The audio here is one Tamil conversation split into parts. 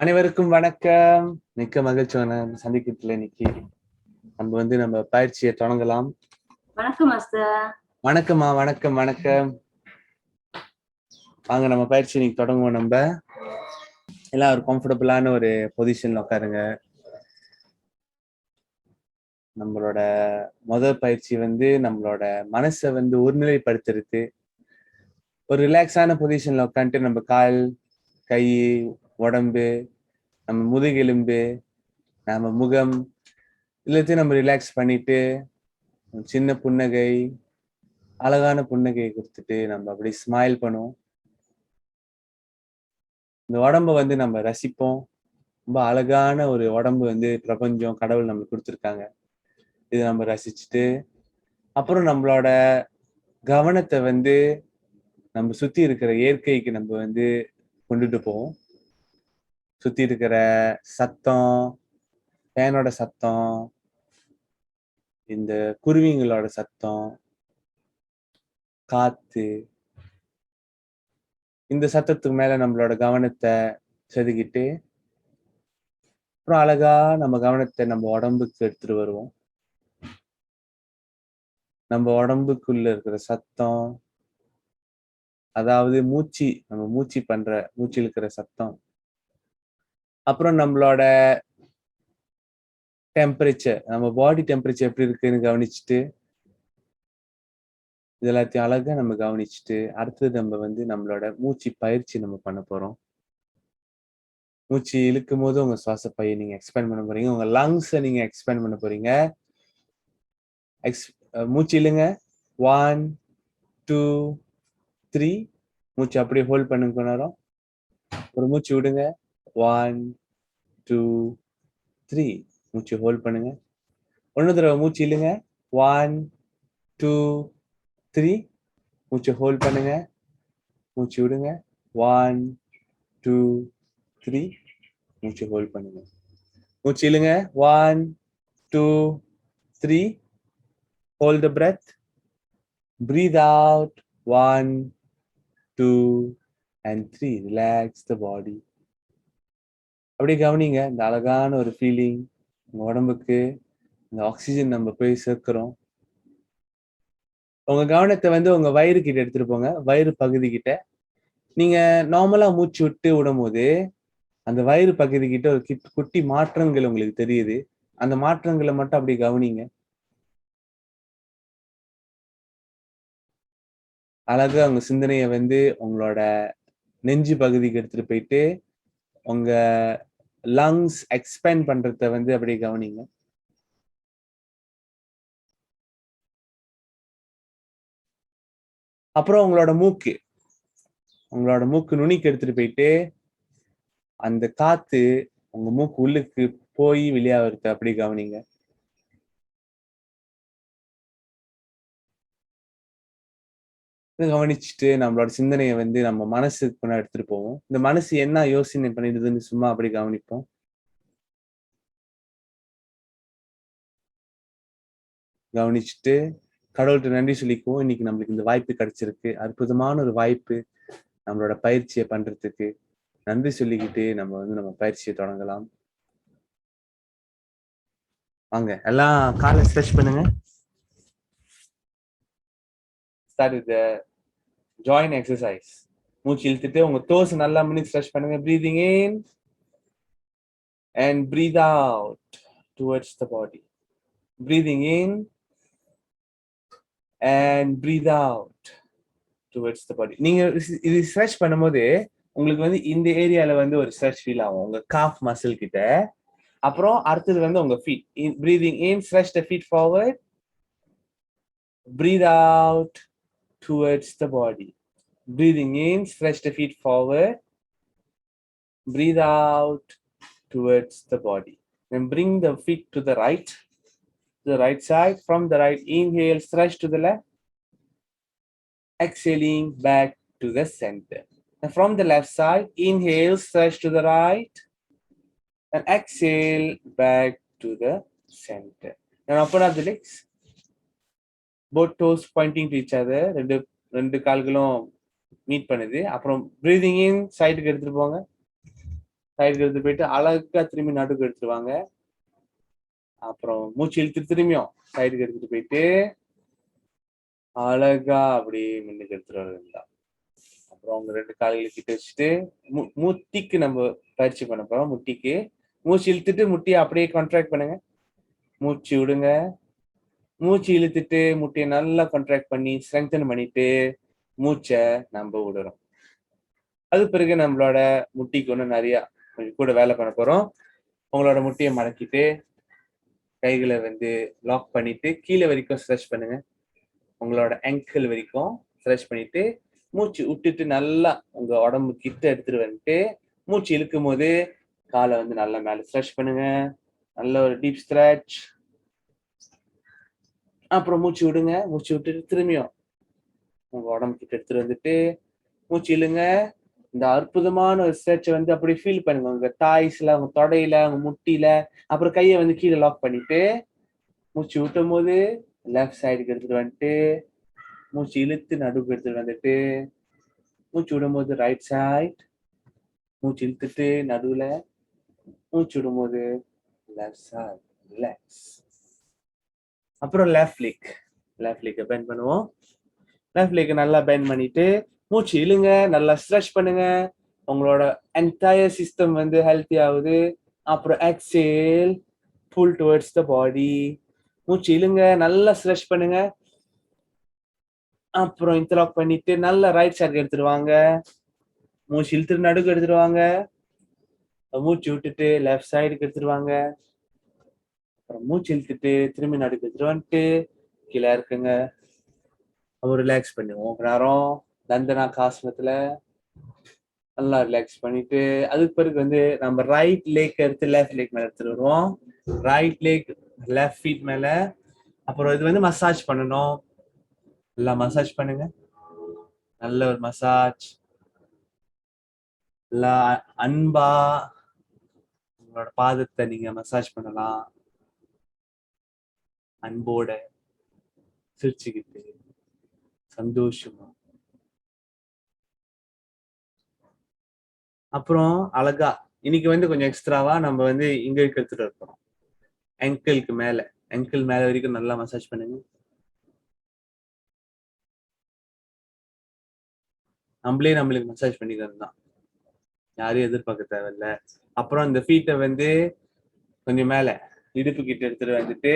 அனைவருக்கும் வணக்கம். மிக்க மகிழ்ச்சி சந்திக்கிறதுல இன்னைக்கு. நம்ம பயிற்சியை தொடங்கலாம். வணக்கம் மாஸ்டர். வணக்கம்மா, வணக்கம், வணக்கம். வாங்க நம்ம பயிற்சி இன்னைக்கு தொடங்குவோம். நம்ம எல்லாம் ஒரு கம்ஃபர்டபுளான ஒரு பொசிஷன்ல உட்காருங்க. நம்மளோட முதல் பயிற்சி நம்மளோட மனசை ஒருநிலைப்படுத்துறது. ஒரு ரிலாக்ஸான பொசிஷன்ல உட்காந்துட்டு நம்ம கால், கை, உடம்பு, நம்ம முதுகெலும்பு, நம்ம முகம் எல்லாத்தையும் நம்ம ரிலாக்ஸ் பண்ணிட்டு சின்ன புன்னகை, அழகான புன்னகையை கொடுத்துட்டு நம்ம அப்படி ஸ்மைல் பண்ணுவோம். இந்த உடம்ப நம்ம ரசிப்போம். ரொம்ப அழகான ஒரு உடம்பு பிரபஞ்சம், கடவுள் நம்மளுக்கு கொடுத்துருக்காங்க. இது நம்ம ரசிச்சுட்டு அப்புறம் நம்மளோட கவனத்தை நம்ம சுத்தி இருக்கிற இயற்கைக்கு நம்ம கொண்டுட்டு போவோம். சுத்தி இருக்கிற சத்தம், ஃபேனோட சத்தம், இந்த குருவிங்களோட சத்தம், காத்து, இந்த சத்தத்துக்கு மேல நம்மளோட கவனத்தை செதுக்கிட்டு அப்புறம் அழகா நம்ம கவனத்தை நம்ம உடம்புக்கு எடுத்துட்டு வருவோம். நம்ம உடம்புக்குள்ள இருக்கிற சத்தம், அதாவது நம்ம மூச்சு இழுக்கிற சத்தம், அப்புறம் நம்மளோட டெம்பரேச்சர், நம்ம பாடி டெம்பரேச்சர் எப்படி இருக்குன்னு கவனிச்சுட்டு இது எல்லாத்தையும் அழகா நம்ம கவனிச்சுட்டு அடுத்தது நம்ம நம்மளோட மூச்சு பயிற்சி நம்ம பண்ண போறோம். மூச்சு இழுக்கும் போது உங்க சுவாச பையை நீங்க எக்ஸ்பேண்ட் பண்ண போறீங்க. உங்க லங்ஸை நீங்க எக்ஸ்பேண்ட் பண்ண போறீங்க. மூச்சு இழுங்க. 1 2 3. மூச்சு அப்படியே ஹோல்ட் பண்ணுங்க கொஞ்ச நேரம். ஒரு மூச்சு விடுங்க. 1 2 3. மூச்சு ஹோல்ட் பண்ணுங்க. ஒன்னு தடவை மூச்சு இழுங்க. 1 2 3. மூச்சு ஹோல்ட் பண்ணுங்க. மூச்சு விடுங்க. 1 2 3. மூச்சு ஹோல்ட் பண்ணுங்க. மூச்சு இழுங்க. 1 2 3. Hold the breath. Breathe out. 1 2 and 3. Relax the body. அப்படியே கவனிங்க. இந்த அழகான ஒரு ஃபீலிங் உங்க உடம்புக்கு. இந்த ஆக்சிஜன் நம்ம போய் சேர்க்கிறோம். உங்க கவனத்தை உங்க வயிறு கிட்ட எடுத்துட்டு போங்க. வயிறு பகுதி கிட்ட. நீங்க நார்மலா மூச்சு விட்டு விடும் போது அந்த வயிறு பகுதி கிட்ட ஒரு குட்டி மாற்றங்கள் உங்களுக்கு தெரியுது. அந்த மாற்றங்களை மட்டும் அப்படி கவனிங்க. அழகா உங்க சிந்தனையை உங்களோட நெஞ்சு பகுதிக்கு எடுத்துட்டு போயிட்டு உங்க லங்ஸ் எக்ஸ்பேண்ட் பண்றத அப்படியே கவனிங்க. அப்புறம் உங்களோட மூக்கு நுனிக்கு எடுத்துட்டு போயிட்டு அந்த காத்து உங்க மூக்கு உள்ளுக்கு போய் வெளியாகிறது அப்படி கவனிங்க. கவனிச்சுட்டு நம்மளோட சிந்தனையை நம்ம மனசுக்கு எடுத்துட்டு போவோம். இந்த மனசு என்ன யோசனை பண்ணிடுதுன்னு சும்மா அப்படி கவனிப்போம். கவனிச்சுட்டு கடவுள்கிட்ட நன்றி சொல்லிக்குவோம். இன்னைக்கு நம்மளுக்கு இந்த வாய்ப்பு கிடைச்சிருக்கு. அற்புதமான ஒரு வாய்ப்பு நம்மளோட பயிற்சியை பண்றதுக்கு. நன்றி சொல்லிக்கிட்டு நம்ம நம்ம பயிற்சியை தொடங்கலாம். வாங்க எல்லாம் காலை ஸ்ட்ரெச் பண்ணுங்க. Start with the joint exercise. மூச்சு இழுத்துட்டு உங்க toes நல்லா ஸ்ட்ரெச் பண்ணுங்க. Breathing in and breathe out towards the body. Breathing in and breathe out towards the body. நீங்க இது ஸ்ட்ரெச் பண்ணும்போது உங்களுக்கு இந்த ஏரியால ஒரு ஸ்ட்ரெச் ஃபீல் ஆகும். உங்க காஃப் மசில் கிட்ட. அப்புறம் அடுத்தது உங்க feet. Breathing in, stretch the feet forward. Breathe out towards the body. Breathing in, stretch the feet forward. Breathe out towards the body. Then bring the feet to the right side. From the right, inhale, stretch to the left. Exhaling back to the center. And from the left side, inhale, stretch to the right. And exhale back to the center. And open up the legs. Both toes pointing to each other. ரெண்டு கால்களும் மீட் பண்ணுது. அப்புறம் breathing in, சைடுக்கு எடுத்துட்டு போங்க. சைடுக்கு எடுத்து போயிட்டு அழகா திரும்பி நடுக்கு எடுத்துருவாங்க. அப்புறம் மூச்சு இழுத்து திரும்பியும் சைடுக்கு எடுத்துட்டு போயிட்டு அழகா அப்படியே முன்னுக்கு எடுத்துட்டு வருவீங்க. அப்புறம் உங்க 2 கால்களை கிட்ட வச்சுட்டு முட்டிக்கு நம்ம பயிற்சி பண்ண போறோம். முட்டிக்கு மூச்சு இழுத்துட்டு முட்டியை அப்படியே கான்ட்ராக்ட் பண்ணுங்க. மூச்சு விடுங்க. மூச்சு இழுத்துட்டு முட்டியை நல்லா கான்ட்ராக்ட் பண்ணி ஸ்ட்ரெங்தன் பண்ணிட்டு மூச்சை நம்ம விடுறோம். அது பிறகு நம்மளோட முட்டிக்கு ஒன்று நிறைய கூட வேலை பண்ண போறோம். உங்களோட முட்டியை மடக்கிட்டு கைகளை வந்து லாக் பண்ணிட்டு கீழே வரைக்கும் ஸ்ட்ரெச் பண்ணுங்க. உங்களோட ஆங்கிள் வரைக்கும் ஸ்ட்ரெச் பண்ணிட்டு மூச்சு விட்டுட்டு நல்லா உங்க உடம்பு கிட்ட எடுத்துட்டு வந்துட்டு மூச்சு இழுக்கும் போது காலை வந்து நல்லா மேல ஸ்ட்ரெச் பண்ணுங்க. நல்ல ஒரு டீப் ஸ்ட்ரெச். அப்புறம் மூச்சு விடுங்க. மூச்சு விட்டுட்டு திரும்பியும் உங்க உடம்பு கிட்ட எடுத்துட்டு வந்துட்டு மூச்சு இழுங்க. இந்த அற்புதமான ஒரு ஸ்ட்ரெச்சை வந்து அப்படி ஃபீல் பண்ணுங்க. உங்க தாய்ஸ்ல, உங்க தொடையில, உங்க முட்டியில. அப்புறம் கையை வந்து கீழே லாக் பண்ணிட்டு மூச்சு விட்டும் போது லெஃப்ட் சைடுக்கு எடுத்துட்டு வந்துட்டு மூச்சு இழுத்து நடுவுக்கு எடுத்துட்டு வந்துட்டு மூச்சு விடும்போது ரைட் சைட். மூச்சு இழுத்துட்டு நடுவுல மூச்சு விடும்போது லெஃப்ட் சைட். ரிலாக்ஸ். அப்புறம் லெஃப்ட் லெக்கை பெண்ட் பண்ணுவோம். லெஃப்ட் லெக்கை நல்லா பெண்ட் பண்ணிட்டு மூச்சு இழுங்க. நல்லா ஸ்ட்ரெச் பண்ணுங்க. உங்களோட என்டையர் சிஸ்டம் வந்து ஹெல்த்தி ஆகுது. அப்புறம் எக்ஸேல், புல் டுவர்ட்ஸ் த பாடி. மூச்சு இழுங்க. நல்லா ஸ்ட்ரெச் பண்ணுங்க. அப்புறம் இன்டர்லாக் பண்ணிட்டு நல்லா ரைட் சைடுக்கு எடுத்துருவாங்க. மூச்சு இழுத்துட்டு நடுக்கு எடுத்துருவாங்க. மூச்சு விட்டுட்டு லெஃப்ட் சைடுக்கு எடுத்துருவாங்க. அப்புறம் மூச்சு இழுத்துட்டு திரும்பி நடுக்கு எடுத்துட்டு வந்துட்டு கீழே இருக்குங்க. அப்புறம் ரிலாக்ஸ் பண்ணுவோம். நேரம் தந்தனாகாசனத்துல நல்லா ரிலாக்ஸ் பண்ணிட்டு அதுக்கு பிறகு வந்து நம்ம ரைட் லெக் எடுத்து லெஃப்ட் லெக் மேல எடுத்துட்டு வருவோம். ரைட் லெக் லெஃப்ட் ஃபீட் மேல. அப்புறம் இது வந்து மசாஜ் பண்ணணும். நல்லா மசாஜ் பண்ணுங்க. நல்ல ஒரு மசாஜ். நல்லா அன்பா உங்களோட பாதத்தை நீங்க மசாஜ் பண்ணலாம். அன்போட சிரிச்சுக்கிட்டு சந்தோஷமா. அப்புறம் அழகா இன்னைக்கு வந்து கொஞ்சம் எக்ஸ்ட்ராவா நம்ம வந்து இங்க எடுத்துட்டு இருக்கோம். ஆங்கிளுக்கு மேல, ஆங்கிள் மேல வரைக்கும் நல்லா மசாஜ் பண்ணுங்க. நம்மளுக்கு மசாஜ் பண்ணிக்கிறது தான். யாரையும் எதிர்பார்க்க தேவையில்ல. அப்புறம் இந்த ஃபீட்டை வந்து கொஞ்சம் மேல இடுப்பு கிட்ட எடுத்துட்டு வந்துட்டு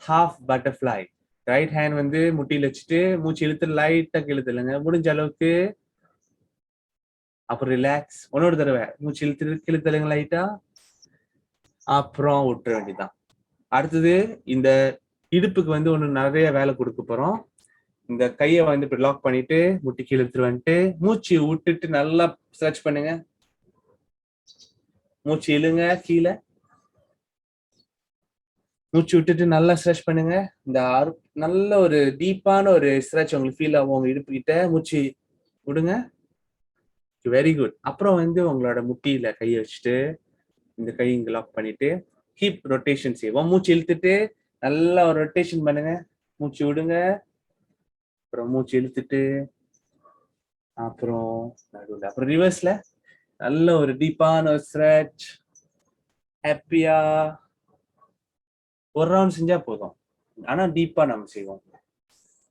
ஹாஃப் பட்டர்ஃப்ளை. ரைட் ஹேண்ட் வந்து முட்டியில வச்சுட்டு மூச்சு இழுத்து லைட்டா இழுத்துலங்க முடிஞ்ச அளவுக்கு. அப்புறம் ரிலாக்ஸ். ஒன்னொரு தடவை மூச்சு இழுத்து இழுத்துலங்க லைட்டா. அப்புறம் விட்டுற வேண்டியதான். அடுத்தது இந்த இடுப்புக்கு வந்து ஒண்ணு நிறைய வேலை கொடுக்க போறோம். இந்த கையை வந்து இப்படி லாக் பண்ணிட்டு முட்டி கீழே எடுத்துட்டு வந்துட்டு மூச்சு விட்டுட்டு நல்லா ஸ்ட்ரெச் பண்ணுங்க. மூச்சு இழுங்க கீழே. மூச்சு விட்டுட்டு நல்லா ஸ்ட்ரெச் பண்ணுங்க. இந்த நல்ல ஒரு டீப்பான ஒரு ஸ்ட்ரெச் உங்களுக்கு ஃபீல் ஆகும். உங்க இடுப்பு கிட்ட மூச்சு விடுங்க. Very good. அப்புறம் வந்து உங்களோட முட்டியில கையை வச்சுட்டு இந்த கை இங்க லாக் பண்ணிட்டு ஹிப் ரொட்டேஷன் செய்வோம். மூச்சு இழுத்துட்டு நல்லா ஒரு ரொட்டேஷன் பண்ணுங்க. மூச்சு விடுங்க. அப்புறம் மூச்சு இழுத்துட்டு அப்புறம் நடுவில் அப்புறம் ரிவர்ஸ்ல நல்ல ஒரு டீப்பான ஒரு ஸ்ட்ரெச். ஹாப்பியா ஒரு ரவுண்ட் செஞ்சா போதும். ஆனா டீப்பா நம்ம செய்வோம்.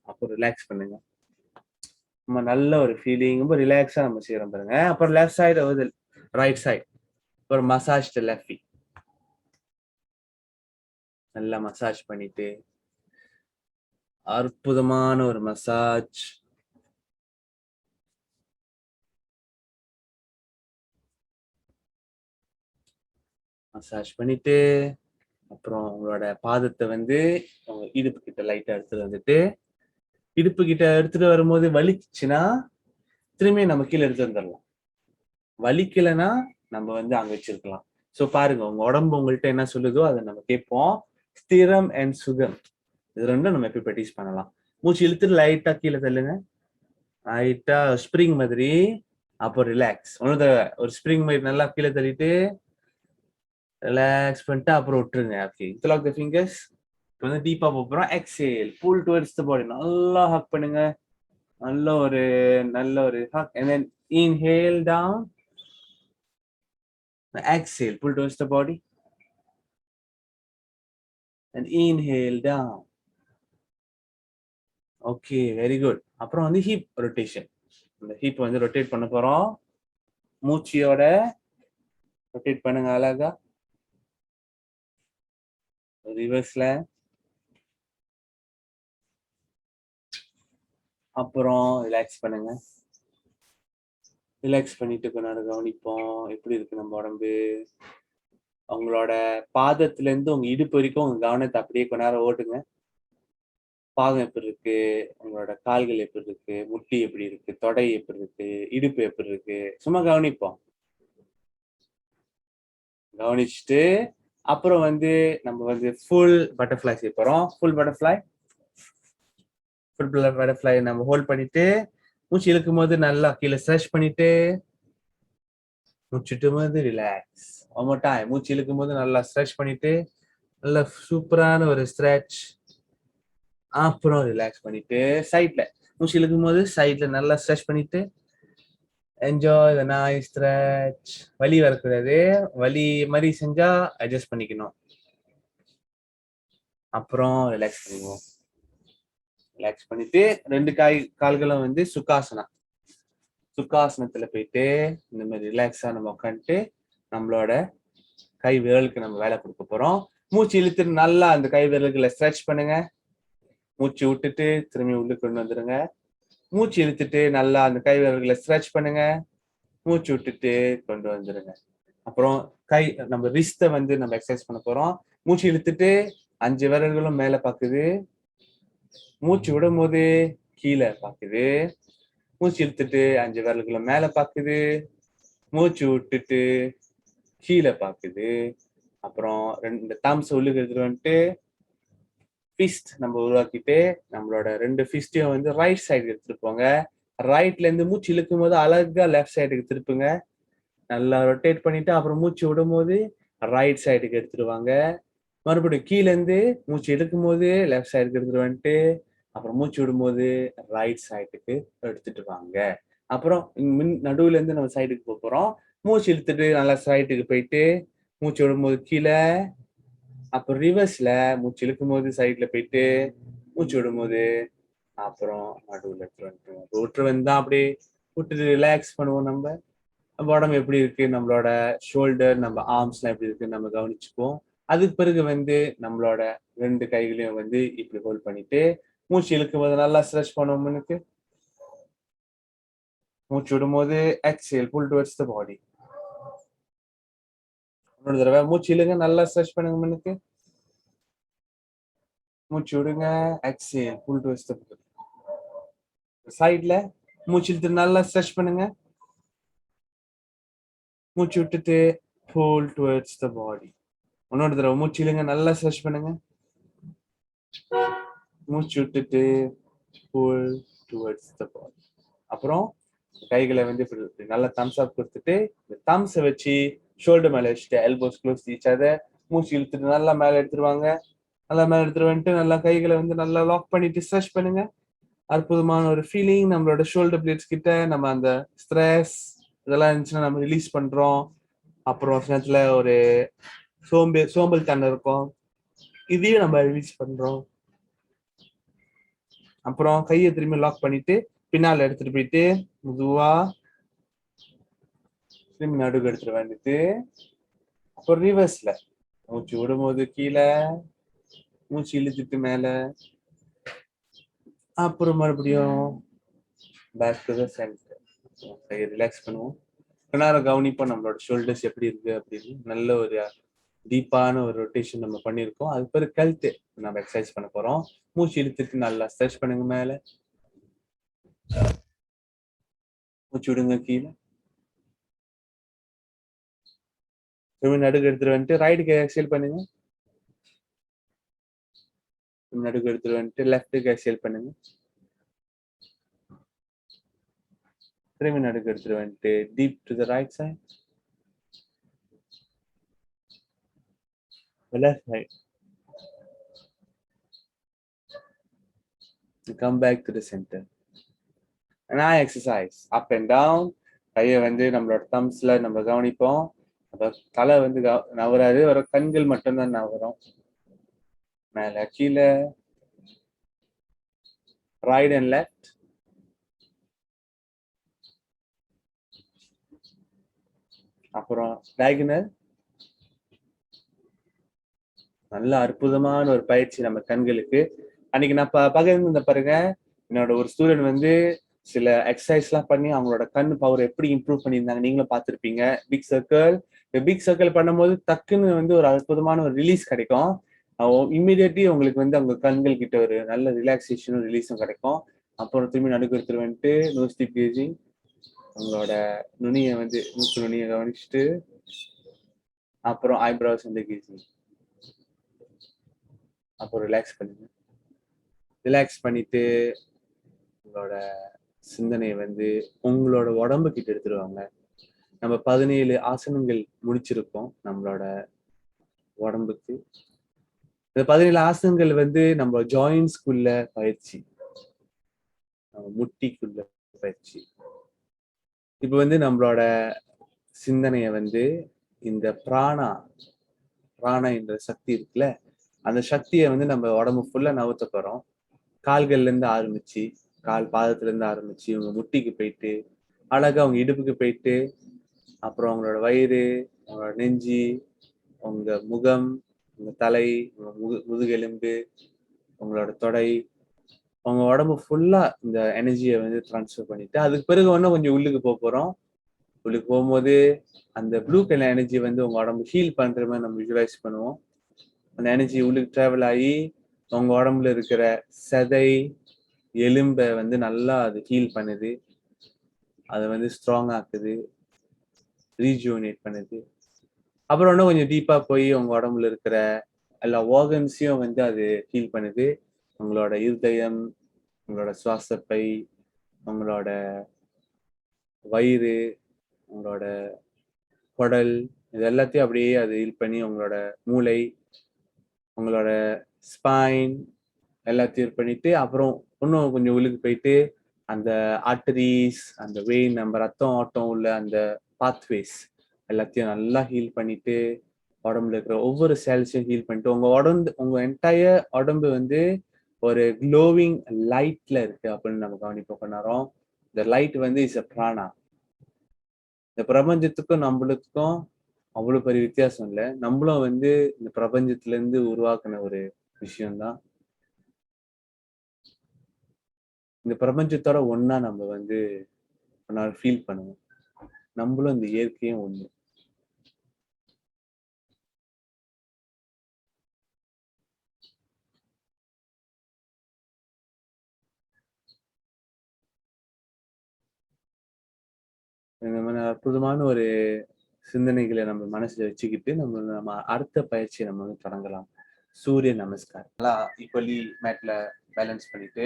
அப்புறம் ரிலாக்ஸ் பண்ணுங்க. நம்ம நல்ல ஒரு ஃபீலிங், ரொம்ப ரிலாக்ஸா நம்ம செய்யறோம் பாருங்க. அப்புறம் லெஃப்ட் சைடு வருது, ரைட் சைடு. ஒரு மசாஜ் லெஃப்ட் ஃபீட் நல்லா மசாஜ் பண்ணிட்டு அற்புதமான ஒரு மசாஜ். மசாஜ் பண்ணிட்டு அப்புறம் உங்களோட பாதத்தை வந்து உங்க இடுப்பு கிட்ட லைட்டா எடுத்துட்டு வந்துட்டு இடுப்பு கிட்ட எடுத்துட்டு வரும்போது வலிச்சுன்னா திரும்பி நம்ம கீழே எடுத்து வந்துடலாம். வலிக்கலைன்னா நம்ம வந்து அங்க வச்சிருக்கலாம். சோ பாருங்க உங்க உடம்பு உங்கள்கிட்ட என்ன சொல்லுதோ அதை நம்ம கேட்போம். ஸ்திரம் அண்ட் சுகம் இது ரெண்டும் நம்ம எப்படி ப்ராக்டிஸ் பண்ணலாம். மூச்சு இழுத்துட்டு லைட்டா கீழே தள்ளுங்க. லைட்டா ஸ்ப்ரிங் மாதிரி. அப்போ ரிலாக்ஸ். ஒரு ஸ்ப்ரிங் மாதிரி நல்லா கீழே தள்ளிட்டு ரிலாக்ஸ் பண்ணிட்டு அப்புறம் விட்டுருங்க. ஓகே, இன்டர்லாக் தி ஃபிங்கர்ஸ். இப்போ வந்து டீப்பா போறோம். எக்ஸேல், புல் டுவர்ட்ஸ் தி பாடி. நல்லா ஹக் பண்ணுங்க. நல்ல ஒரு Haq. and then inhale down Exhale, pull towards the body. And inhale down. Okay, very good. அப்புறம் வந்து hip rotation. இந்த hip வந்து rotate பண்ண போறோம். மூச்சியோட rotate பண்ணுங்க அழகா. ரிவர்ஸ்ல. அப்புறம் ரிலாக்ஸ் பண்ணுங்க. ரிலாக்ஸ் பண்ணிட்டு கொஞ்ச நேரம் கவனிப்போம். எப்படி இருக்கு நம்ம உடம்பு? உங்களோட பாதத்துல இருந்து உங்க இடுப்பு வரைக்கும் உங்க கவனத்தை அப்படியே கொஞ்ச நேரம் ஓட்டுங்க. பாதம் எப்படி இருக்கு, உங்களோட கால்கள் எப்படி இருக்கு, முட்டி எப்படி இருக்கு, தொடை எப்படி இருக்கு, இடுப்பு எப்படி இருக்கு, சும்மா கவனிப்போம். கவனிச்சுட்டு அப்புறம் வந்து நம்ம வந்து ஃபுல் பட்டர்ஃப்ளை செய்ய போறோம். ஃபுல் பட்டர்ஃப்ளை நம்ம ஹோல்ட் பண்ணிட்டு மூச்சு இழுக்கும் போது நல்லா கீழே ஸ்ட்ரெச் பண்ணிட்டு மூச்சுட்டும் போது ரிலாக்ஸ். One more time. மூச்சு இழுக்கும் போது நல்லா ஸ்ட்ரெச் பண்ணிட்டு நல்ல சூப்பரான ஒரு ஸ்ட்ரெச். அப்புறம் ரிலாக்ஸ் பண்ணிட்டு சைட்ல மூச்சு இழுக்கும் போது சைட்ல நல்லா ஸ்ட்ரெச் பண்ணிட்டு என்ஜாய் த நைஸ் ஸ்ட்ரெச். வலி வரக்கூடாது. வலி மாதிரி செஞ்சா அட்ஜஸ்ட் பண்ணிக்கணும். அப்புறம் ரிலாக்ஸ் பண்ணிடுவோம். ரிலாக்ஸ் பண்ணிட்டு ரெண்டு கால்களும் வந்து சுக்காசனத்துல போயிட்டு இந்த மாதிரி ரிலாக்ஸா நம்ம உட்காந்துட்டு நம்மளோட கை விரலுக்கு நம்ம வேலை கொடுக்க போறோம். மூச்சு இழுத்துட்டு நல்லா அந்த கை விரல்களை ஸ்ட்ரெச் பண்ணுங்க. மூச்சு விட்டுட்டு திரும்பி உள்ள கொண்டு வந்துருங்க. மூச்சு இழுத்துட்டு நல்லா அந்த கை விரல்களை ஸ்ட்ரெச் பண்ணுங்க. மூச்சு விட்டுட்டு கொண்டு வந்துருங்க. அப்புறம் நம்ம ரிஸ்ட்டை வந்து நம்ம எக்ஸசைஸ் பண்ண போறோம். மூச்சு இழுத்துட்டு 5 விரல்களும் மேல பாக்குது. மூச்சு விடும் போது கீழே பாக்குது. மூச்சு இழுத்துட்டு 5 விரல்களும் மேல பாக்குது. மூச்சு விட்டுட்டு கீழே பாக்குது. அப்புறம் 2 தம்ஸ் உள்ளுக்கு எடுத்துட்டு வந்துட்டு ஃபிஸ்ட் நம்ம உருவாக்கிட்டு நம்மளோட 2 ஃபிஸ்டையும் வந்து ரைட் சைடு எடுத்துட்டு போங்க. ரைட்ல இருந்து மூச்சு இழுக்கும் போது அழகா லெஃப்ட் சைடுக்கு திருப்புங்க. நல்லா ரொட்டேட் பண்ணிட்டு அப்புறம் மூச்சு விடும் போது ரைட் சைடுக்கு எடுத்துட்டு வாங்க. மறுபடியும் கீழே இருந்து மூச்சு இழுக்கும் போது லெஃப்ட் சைடுக்கு எடுத்துட்டு வந்துட்டு அப்புறம் மூச்சு விடும்போது ரைட் சைடுக்கு எடுத்துட்டு வாங்க. அப்புறம் நடுவுல இருந்து நம்ம சைடுக்கு போறோம். மூச்சு இழுத்துட்டு நல்லா சைடுக்கு போயிட்டு மூச்சு விடும்போது கீழே, அப்புறம் ரிவர்ஸ்ல மூச்சு இழுக்கும் போது சைட்ல போயிட்டு மூச்சு விடும்போது அப்புறம் நடுவுல விட்டு வந்தா அப்படியே விட்டுட்டு ரிலாக்ஸ் பண்ணுவோம். நம்ம உடம்பு எப்படி இருக்கு, நம்மளோட ஷோல்டர், நம்ம ஆர்ம்ஸ் எல்லாம் எப்படி இருக்கு நம்ம கவனிச்சுப்போம். அதுக்கு பிறகு வந்து நம்மளோட 2 கைகளையும் வந்து இப்படி ஹோல்ட் பண்ணிட்டு மூச்சு இழுக்கும் போது நல்லா ஸ்ட்ரெச் பண்ணுவோம். மூச்சு விடும்போது எக்ஸேல் புல் டுவர்ட்ஸ் த பாடி. இன்னொரு தடவை மூச்சு இழுங்க, நல்லா ஸ்ட்ரெச் பண்ணுங்க. மூச்சு விடுங்க, எக்ஸேல் புல் டுவர்ட்ஸ் த பாடி. சைட்ல மூச்சு இழுத்து நல்லா ஸ்ட்ரெச் பண்ணுங்க. மூச்சு விட்டுட்டு புல் டுவர்ட்ஸ் த பாடி. இன்னொரு தடவை மூச்சு இழுங்க, நல்லா ஸ்ட்ரெச் பண்ணுங்க. மூச்சு விட்டுட்டு புல் டுவர்ட்ஸ் த பாடி. அப்புறம் கைகளை வந்து நல்லா தம்ஸ் அப் கொடுத்துட்டு இந்த தம்ஸை வச்சு ஷோல்டர் மேல வச்சுட்டு எல்போஸ் க்ளோஸ் ஈச் அதர். மூச்சு இழுத்துட்டு நல்லா மேல எடுத்துருவாங்க. நல்லா மேல எடுத்துட்டு வந்துட்டு நல்லா கைகளை வந்து நல்லா லாக் பண்ணிட்டு ஸ்ட்ரெச் பண்ணுங்க. அற்புதமான ஒரு ஃபீலிங். நம்மளோட ஷோல்டர் பிளேட்ஸ் கிட்ட நம்ம அந்த ஸ்ட்ரெஸ் இதெல்லாம் இருந்துச்சுன்னா நம்ம ரிலீஸ் பண்றோம். அப்புறம் நேரத்துல ஒரு சோம்பல் தன்மை இருக்கும், இதையும் நம்ம ரிலீஸ் பண்றோம். அப்புறம் கையை திரும்பி லாக் பண்ணிட்டு பின்னால எடுத்துட்டு போயிட்டு மெதுவா திரும்பி நடுவுக்கு எடுத்துட்டு வந்துட்டு அப்புறம் ரிவர்ஸ்ல மூச்சு விடும்போது கீழே, மூச்சு இழுத்துட்டு மேல, அப்புறம் மறுபடியும் back to the center. Relax பண்ணுவோம். கொஞ்ச நேரம் கவனிப்போம் நம்மளோட ஷோல்டர்ஸ் எப்படி இருக்கு அப்படின்னு. நல்ல ஒரு டீப்பான ஒரு ரொட்டேஷன் நம்ம பண்ணியிருக்கோம். அது பிறகு கழுத்து நம்ம எக்ஸசைஸ் பண்ண போறோம். மூச்சு இழுத்துட்டு நல்லா ஸ்ட்ரெச் பண்ணுங்க மேல, மூச்சு விடுங்க கீழே, நடுக்கு எடுத்துட்டு வந்துட்டு ரைட்டுக்கு எக்ஸேல் பண்ணுங்க. நடுக்கு எடுத்துட்டு வந்துட்டு லெஃப்ட்டுக்கு எக்ஸேல் பண்ணுங்க. திரும்பி நடுக்கு எடுத்துட்டு வந்துட்டு deep to the right side, left side. Come back to the center. And I exercise up and down. கையை வந்து நம்மளோட தம்ஸ்ல நம்ம கவனிப்போம். தலை வந்து நவராது, வர கண்கள் மட்டும்தான் நவரும். மேல கீழே, ரைட் அண்ட் லெஃப்ட். அப்புறம் டயகனல். நல்ல அற்புதமான ஒரு பயிற்சி நம்ம கண்களுக்கு. அன்னைக்கு நான் பகிர்ந்து பாருங்க, என்னோட ஒரு ஸ்டூடெண்ட் வந்து சில எக்ஸசைஸ் எல்லாம் பண்ணி அவங்களோட கண் பவர் எப்படி இம்ப்ரூவ் பண்ணியிருந்தாங்க, நீங்களும் பார்த்திருப்பீங்க. Big circle. இந்த பிக் சர்க்கிள் பண்ணும்போது டக்குன்னு வந்து ஒரு அற்புதமான ஒரு ரிலீஸ் கிடைக்கும். இம்மிடியட்லி உங்களுக்கு வந்து அவங்க கண்கள் கிட்ட ஒரு நல்ல ரிலாக்ஸேஷனும் ரிலீஸும் கிடைக்கும். அப்புறம் திரும்பி நடுக்கத்தில் வந்துட்டு நோஸ் டீப் கேசிங். உங்களோட நுனியை வந்து மூக்கு நுனியை கவனிச்சுட்டு அப்புறம் ஐப்ரோஸ் வந்து கேசிங். அப்புறம் ரிலாக்ஸ் பண்ணுங்க. ரிலாக்ஸ் பண்ணிட்டு உங்களோட சிந்தனையை வந்து உங்களோட உடம்பு கிட்ட எடுத்துருவாங்க. நம்ம 17 ஆசனங்கள் முடிச்சிருக்கோம் நம்மளோட உடம்புக்கு. இந்த 17 ஆசனங்கள் வந்து நம்ம ஜாயின்ஸ்குள்ள பயிற்சி, நம்ம முட்டிக்குள்ள பயிற்சி. இப்ப வந்து நம்மளோட சிந்தனைய வந்து இந்த பிராணா என்ற சக்தி இருக்குல்ல, அந்த சக்தியை வந்து நம்ம உடம்பு ஃபுல்லா நவுத்த போறோம். கால்கள்ல இருந்து ஆரம்பிச்சு, கால் பாதத்துல இருந்து ஆரம்பிச்சு உங்க முட்டிக்கு போயிட்டு, அழகா உங்க இடுப்புக்கு போயிட்டு, அப்புறம் உங்களோட வயிறு, உங்களோட நெஞ்சி, உங்க முகம், உங்க தலை, உங்க முதுகெலும்பு, உங்களோட தொடை, உங்க உடம்பு ஃபுல்லா இந்த எனர்ஜியை வந்து டிரான்ஸ்ஃபர் பண்ணிட்டு, அதுக்கு பிறகு ஒன்னும் கொஞ்சம் உள்ளுக்கு போறோம். உள்ளுக்கு போகும்போது அந்த ப்ளூ கலர் எனர்ஜி வந்து உங்க உடம்பு ஹீல் பண்ற மாதிரி நம்ம விஜுவலைஸ் பண்ணுவோம். அந்த எனர்ஜி உள்ளுக்கு டிராவல் ஆகி உங்க உடம்புல இருக்கிற சதை, எலும்பை வந்து நல்லா அது ஹீல் பண்ணுது. அதை வந்து ஸ்ட்ராங் ஆக்குது, ரீஜுவனேட் பண்ணுது. அப்புறம் இன்னும் கொஞ்சம் டீப்பா போய் உங்க உடம்புல இருக்கிற எல்லா ஆர்கன்ஸையும் வந்து அது ஹீல் பண்ணுது. உங்களோட இருதயம், உங்களோட சுவாசப்பை, உங்களோட வயிறு, உங்களோட குடல், இது எல்லாத்தையும் அப்படியே அது ஹீல் பண்ணி உங்களோட மூளை, உங்களோட ஸ்பைன் எல்லாத்தையும் பண்ணிட்டு, அப்புறம் இன்னும் கொஞ்சம் உள்ளுக்கு போயிட்டு அந்த ஆர்டரிஸ், அந்த வெயின், நம்ம ரத்தம் ஓட்டம் உள்ள அந்த பாத்வேஸ் எல்லாத்தையும் நல்லா ஹீல் பண்ணிட்டு, உடம்புல இருக்கிற ஒவ்வொரு செல்ஸையும் ஹீல் பண்ணிட்டு, உங்க என்டையர் உடம்பு வந்து ஒரு க்ளோவிங் லைட்ல இருக்கு அப்படின்னு நம்ம கவனிப்போம் கொஞ்ச நேரம். இந்த லைட் வந்து இஸ் அ பிராணா. இந்த பிரபஞ்சத்துக்கும் நம்மளுக்கும் அவ்வளவு பெரிய வித்தியாசம் இல்லை. நம்மளும் வந்து இந்த பிரபஞ்சத்துல இருந்து உருவாக்குன ஒரு விஷயம்தான். இந்த பிரபஞ்சத்தோட ஒன்னா நம்ம வந்து ஃபீல் பண்ணுவோம். நம்மளும் இந்த இயற்கையும் ஒண்ணு. இந்த மாதிரி அற்புதமான ஒரு சிந்தனைகளை நம்ம மனசுல வச்சுக்கிட்டு நம்ம அடுத்த பயிற்சியை நம்ம வந்து தொடங்கலாம். சூரிய நமஸ்காரம். ஈக்குவலி மேட்ல பேலன்ஸ் பண்ணிட்டு,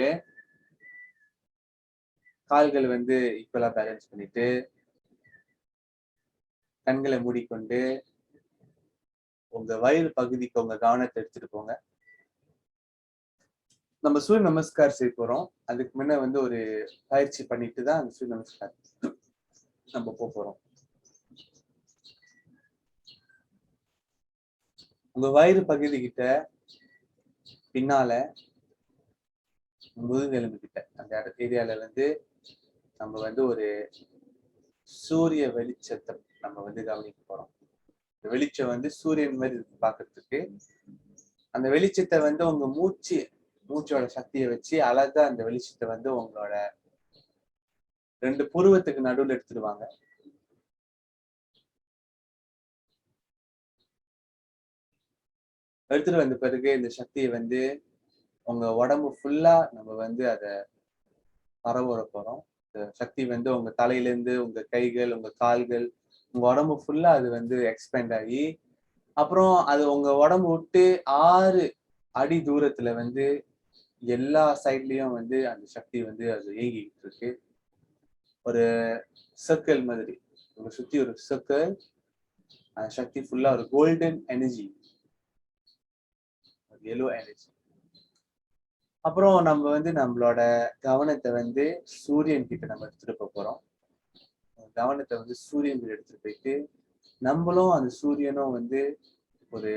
கால்கள் வந்து ஈக்குவலா பேலன்ஸ் பண்ணிட்டு, கண்களை மூடிக்கொண்டு உங்க வயிறு பகுதிக்கு உங்க கவனத்தை எடுத்துட்டு போங்க. நம்ம சூரிய நமஸ்கார் செய்ய போறோம். அதுக்கு முன்ன வந்து ஒரு பயிற்சி பண்ணிட்டு தான் அந்த சூரிய நமஸ்கார் நம்ம போறோம். உங்க வயிறு பகுதி கிட்ட பின்னால முதுகெலும்பு கிட்ட அந்த ஏரியால வந்து நம்ம வந்து ஒரு சூரிய வெளிச்சத்தை நம்ம வந்து கவனிக்க போறோம். இந்த வெளிச்சம் வந்து சூரியன் மாதிரி பாக்குறதுக்கு, அந்த வெளிச்சத்தை வந்து உங்க மூச்சோட சக்தியை வச்சு அழகா அந்த வெளிச்சத்தை வந்து உங்களோட 2 புருவத்துக்கு நடுவில் எடுத்துடுவாங்க. எடுத்துட்டு வந்த பிறகு இந்த சக்தியை வந்து உங்க உடம்பு ஃபுல்லா நம்ம வந்து அதை பரவ போறோம். இந்த சக்தி வந்து உங்க தலையில இருந்து உங்க கைகள், உங்க கால்கள், உங்க உடம்பு ஃபுல்லா அது வந்து எக்ஸ்பேண்ட் ஆகி, அப்புறம் அது உங்க உடம்பு விட்டு 6 அடி தூரத்துல வந்து எல்லா சைட்லயும் வந்து அந்த சக்தி வந்து அது இயங்கிட்டு இருக்கு. ஒரு சர்க்கிள் மாதிரி உங்க சுத்தி ஒரு சர்க்கிள், அந்த சக்தி ஃபுல்லா ஒரு கோல்டன் எனர்ஜி, எல்லோ எனர்ஜி. அப்புறம் நம்ம வந்து நம்மளோட கவனத்தை வந்து சூரியன் கிட்ட நம்ம எடுத்துட்டு போறோம். கவனத்தை வந்து சூரியன் கிட்ட எடுத்துட்டு போயிட்டு நம்மளும் அந்த சூரியனும் வந்து ஒரு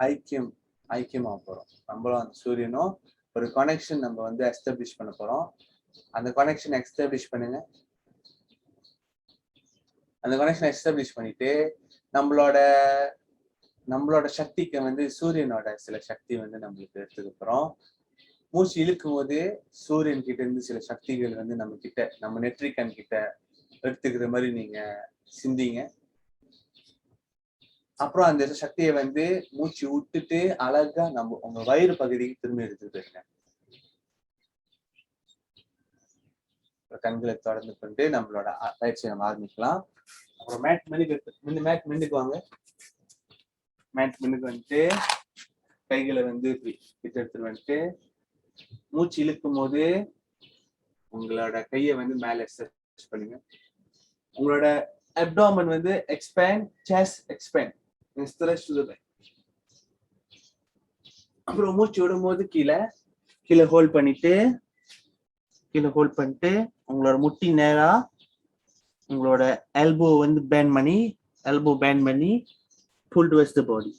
ஐக்கியமா போறோம். நம்மளும் அந்த சூரியனும் ஒரு கனெக்ஷன் நம்ம வந்து எஸ்டாப்ளிஷ் பண்ண போறோம். அந்த கனெக்ஷன் எஸ்டாப்ளிஷ் பண்ணுங்க. அந்த கனெக்ஷன் எஸ்டாப்ளிஷ் பண்ணிட்டு நம்மளோட சக்திக்கு வந்து சூரியனோட சில சக்தி வந்து நம்மளுக்கு எடுத்துக்க போறோம். மூச்சு இழுக்கும் போது சூரியன் கிட்ட இருந்து சில சக்திகள் வந்து நம்ம நெற்றிக்கண் கிட்ட எடுத்துக்கிற மாதிரி நீங்க சிந்திங்க. அப்புறம் அந்த சக்தியை வந்து மூச்சு விட்டுட்டு அழகா உங்க வயிறு பகுதிக்கு திரும்பி எடுத்துட்டு போயிருங்க. கண்களை தொடர்ந்து கொண்டு நம்மளோட பயிற்சியை நம்ம ஆரம்பிக்கலாம். அப்புறம் மேட் மின்னுக்கு வாங்க. மேட் மின்னுக்கு வந்துட்டு கைகளை வந்து கிட்ட எடுத்துட்டு வந்துட்டு மூச்சு இழுக்கும் போது உங்களோட கையை வந்து மேல ஸ்ட்ரெச் பண்ணுங்க. உங்களோட அப்டாமன் வந்து எக்ஸ்பேண்ட், செஸ்ட் எக்ஸ்பேண்ட். அப்புறம் மூச்சு விடும் போது கீழே ஹோல்ட் பண்ணிட்டு உங்களோட முட்டி நேரா உங்களோட எல்போ வந்து பேண்ட் பண்ணி புல் டுவர்ட்ஸ் தி பாடி.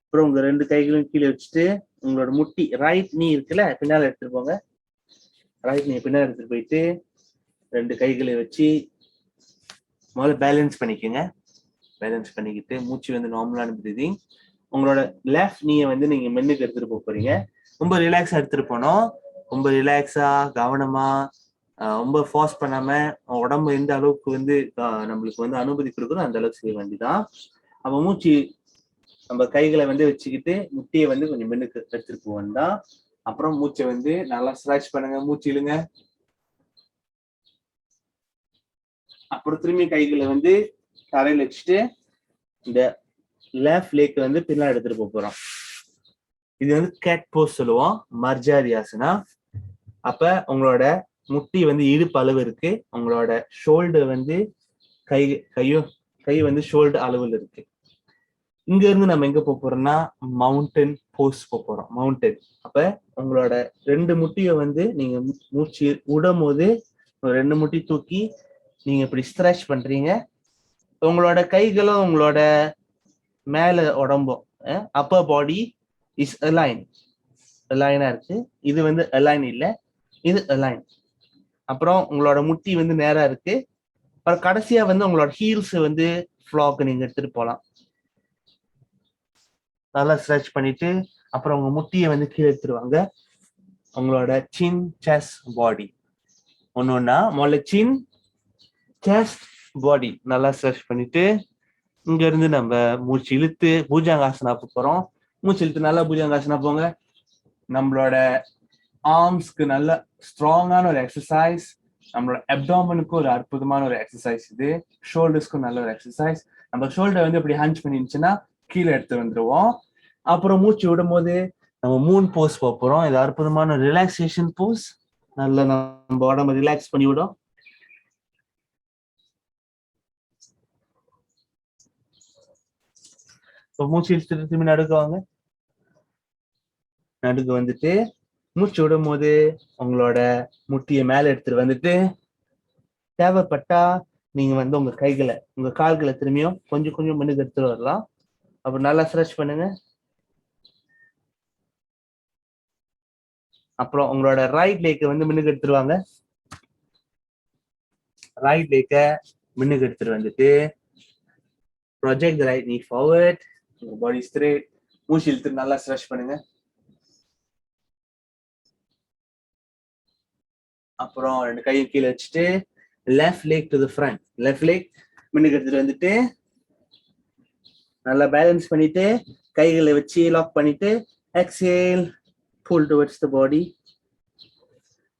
அப்புறம் உங்க 2 கைகளையும் கீழே வச்சுட்டு உங்களோட முட்டி ரைட் நீ இருக்குல்ல பின்னால எடுத்துட்டு போங்க. ரைட் நீ பின்னால எடுத்துட்டு போயிட்டு 2 கைகளை வச்சு முதல்ல பேலன்ஸ் பண்ணிக்கோங்க. பேலன்ஸ் பண்ணிக்கிட்டு மூச்சு வந்து நார்மலான பிரீதிங். உங்களோட லெஃப்ட் நீயை வந்து நீங்க மென்னுக்கு எடுத்துட்டு போறீங்க. ரொம்ப ரிலாக்ஸா எடுத்துட்டு போனோம். ரொம்ப ரிலாக்ஸா கவனமா ரொம்ப ஃபோர்ஸ் பண்ணாம உடம்பு எந்த அளவுக்கு வந்து நம்மளுக்கு வந்து அனுமதி கொடுக்குறோம் அந்த அளவுக்கு செய்ய வேண்டியதான். அப்ப மூச்சு நம்ம கைகளை வந்து வச்சுக்கிட்டு முட்டியை வந்து கொஞ்சம் மென்னுக்கு எடுத்துட்டு போவோம்னா அப்புறம் மூச்சை வந்து நல்லா ஸ்ட்ரெச் பண்ணுங்க. மூச்சு இழுங்க. அப்புறம் திரும்பி கைகளை வந்து தரையில வச்சுட்டு இந்த லெஃப்ட் லேக் வந்து பின்னாடி எடுத்துட்டு போறோம். இது வந்து கேட் போஸ் சொல்லுவோம், மர்ஜாரியாசனா. அப்ப உங்களோட முட்டி வந்து இடுப்பு அளவு இருக்கு. உங்களோட ஷோல்டர் வந்து கை வந்து ஷோல்டர் அளவுல இருக்கு. இங்க இருந்து நம்ம எங்க போறோம்னா மவுண்டன் போஸ் போறோம். மவுண்டன். அப்ப உங்களோட 2 முட்டியை வந்து நீங்க மூச்சு விடும் போது 2 முட்டி தூக்கி நீங்க இப்படி ஸ்ட்ரெச் பண்றீங்க. உங்களோட கைகளும் உங்களோட மேல உடம்பும் அப்பர் பாடி இஸ் அலைனா இருக்கு. இது வந்து அலைன் இல்ல, இது அலைன். அப்புறம் உங்களோட முட்டி வந்து நேரா இருக்கு. அப்புறம் கடைசியா வந்து உங்களோட ஹீல்ஸ் வந்து ஃப்ளாக்கு நீங்க எடுத்துட்டு போகலாம். நல்லா ஸ்ட்ரெச் பண்ணிட்டு அப்புறம் உங்க முட்டியை வந்து கீழே எடுத்துருவாங்க. உங்களோட சின், செஸ்ட், பாடி ஒன்னொன்னா முதல்ல சின், செஸ்ட், பாடி நல்லா ஸ்ட்ரெச் பண்ணிட்டு இங்க இருந்து நம்ம மூச்சு இழுத்து பூஜாங்காசனா போறோம். மூச்சு இழுத்து நல்லா பூஜாங்காசனா போங்க. நம்மளோட ஆர்ம்ஸ்க்கு நல்ல ஸ்ட்ராங்கான ஒரு எக்ஸசைஸ். நம்மளோட அப்டாமனுக்கும் ஒரு அற்புதமான ஒரு எக்ஸசைஸ் இது. ஷோல்டர்ஸ்க்கும் நல்ல ஒரு எக்ஸசைஸ். நம்ம ஷோல்டர் வந்து இப்படி ஹஞ்ச் பண்ணிருந்துச்சுன்னா கீழே எடுத்து வந்துருவோம். அப்புறம் மூச்சு விடும் போது நம்ம 3 போஸ் போறோம். இது அற்புதமான ரிலாக்ஸேஷன் போஸ். நல்லா நம்ம உடம்ப ரிலாக்ஸ் பண்ணி விடும். மூச்சு இழுத்துட்டு திரும்பி நடுக்கு வந்துட்டு மூச்சு விடும் போது உங்களோட முட்டியை மேல எடுத்துட்டு வந்துட்டு தேவைப்பட்டா நீங்க வந்து உங்க கால்களை திரும்பியும் கொஞ்சம் முன்னுக்கு எடுத்துட்டு வரலாம். அப்புறம் நல்லா ஸ்ட்ரெச் பண்ணுங்க. அப்புறம் உங்களோட ரைட் லேக்க வந்து முன்னுக்கு எடுத்துருவாங்க. ரைட் லேக்க முன்னுக்கு எடுத்துட்டு வந்துட்டு ப்ரொஜெக்ட் ரைட் knee forward. பாடி ஸ்ட்ரெயிட். மூச்சு இழுத்து நல்லா ஸ்ட்ரெச் பண்ணுங்க. அப்புறம் 2 கையும் கீழே வச்சுட்டு left leg to the front. Left leg முன்னுக்கு எடுத்துட்டு வந்துட்டு நல்லா பேலன்ஸ் பண்ணிட்டு கைகளை வச்சு லாக் பண்ணிட்டு எக்ஸேல் புல் டுவர்ட்ஸ் தி பாடி.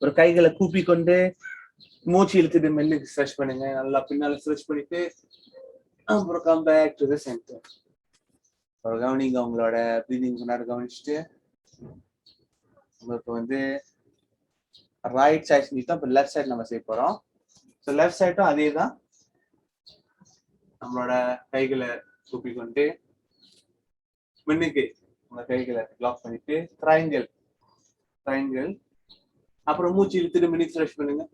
ஒரு கைகளை கூப்பி கொண்டு மூச்சு இழுத்துட்டு மென்னுக்கு ஸ்ட்ரெச் பண்ணுங்க. நல்லா பின்னால ஸ்ட்ரெச் பண்ணிட்டு அப்புறம் come back to the center. ஒரு கவனிங்க உங்களோட ப்ரீதிங் முன்னாடி கவனிச்சுட்டு உங்களுக்கு வந்து ரைட் சைட் செஞ்சுட்டோம். இப்போ லெஃப்ட் சைட் நம்ம செய்ய போறோம். ஸோ லெஃப்ட் சைடும் அதே தான். நம்மளோட கைகளை கூப்பி கொண்டு முன்னுக்கு உங்க கைகளை லாக் பண்ணிட்டு ட்ரையாங்கிள். அப்புறம் மூச்சு இழுத்துட்டு மினிட் ஸ்ட்ரெச் பண்ணுங்க.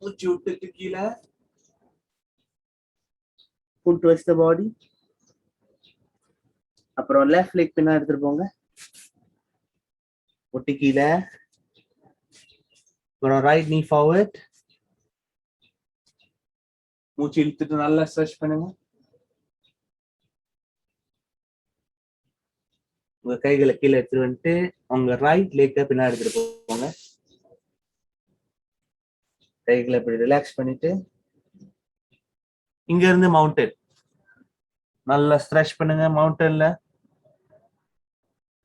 மூச்சு விட்டுட்டு கீழே pull towards the body. அப்புறம் லெஃப்ட் லெக் பின்னா எடுத்துட்டு போங்க, ஒட்டி கீழே. அப்புறம் ரைட் நீ ஃபார்வர்ட், மூச்சு இழுத்துட்டு நல்லா ஸ்ட்ரெச் பண்ணுங்க. உங்க கைகளை கீழே எடுத்துட்டு வந்துட்டு உங்க ரைட் லெக்க பின்னாடி எடுத்துட்டு போங்க. கைகளை இப்படி ரிலாக்ஸ் பண்ணிட்டு இங்க இருந்து மவுண்டன் நல்லா ஸ்ட்ரெச் பண்ணுங்க. மவுண்டன்ல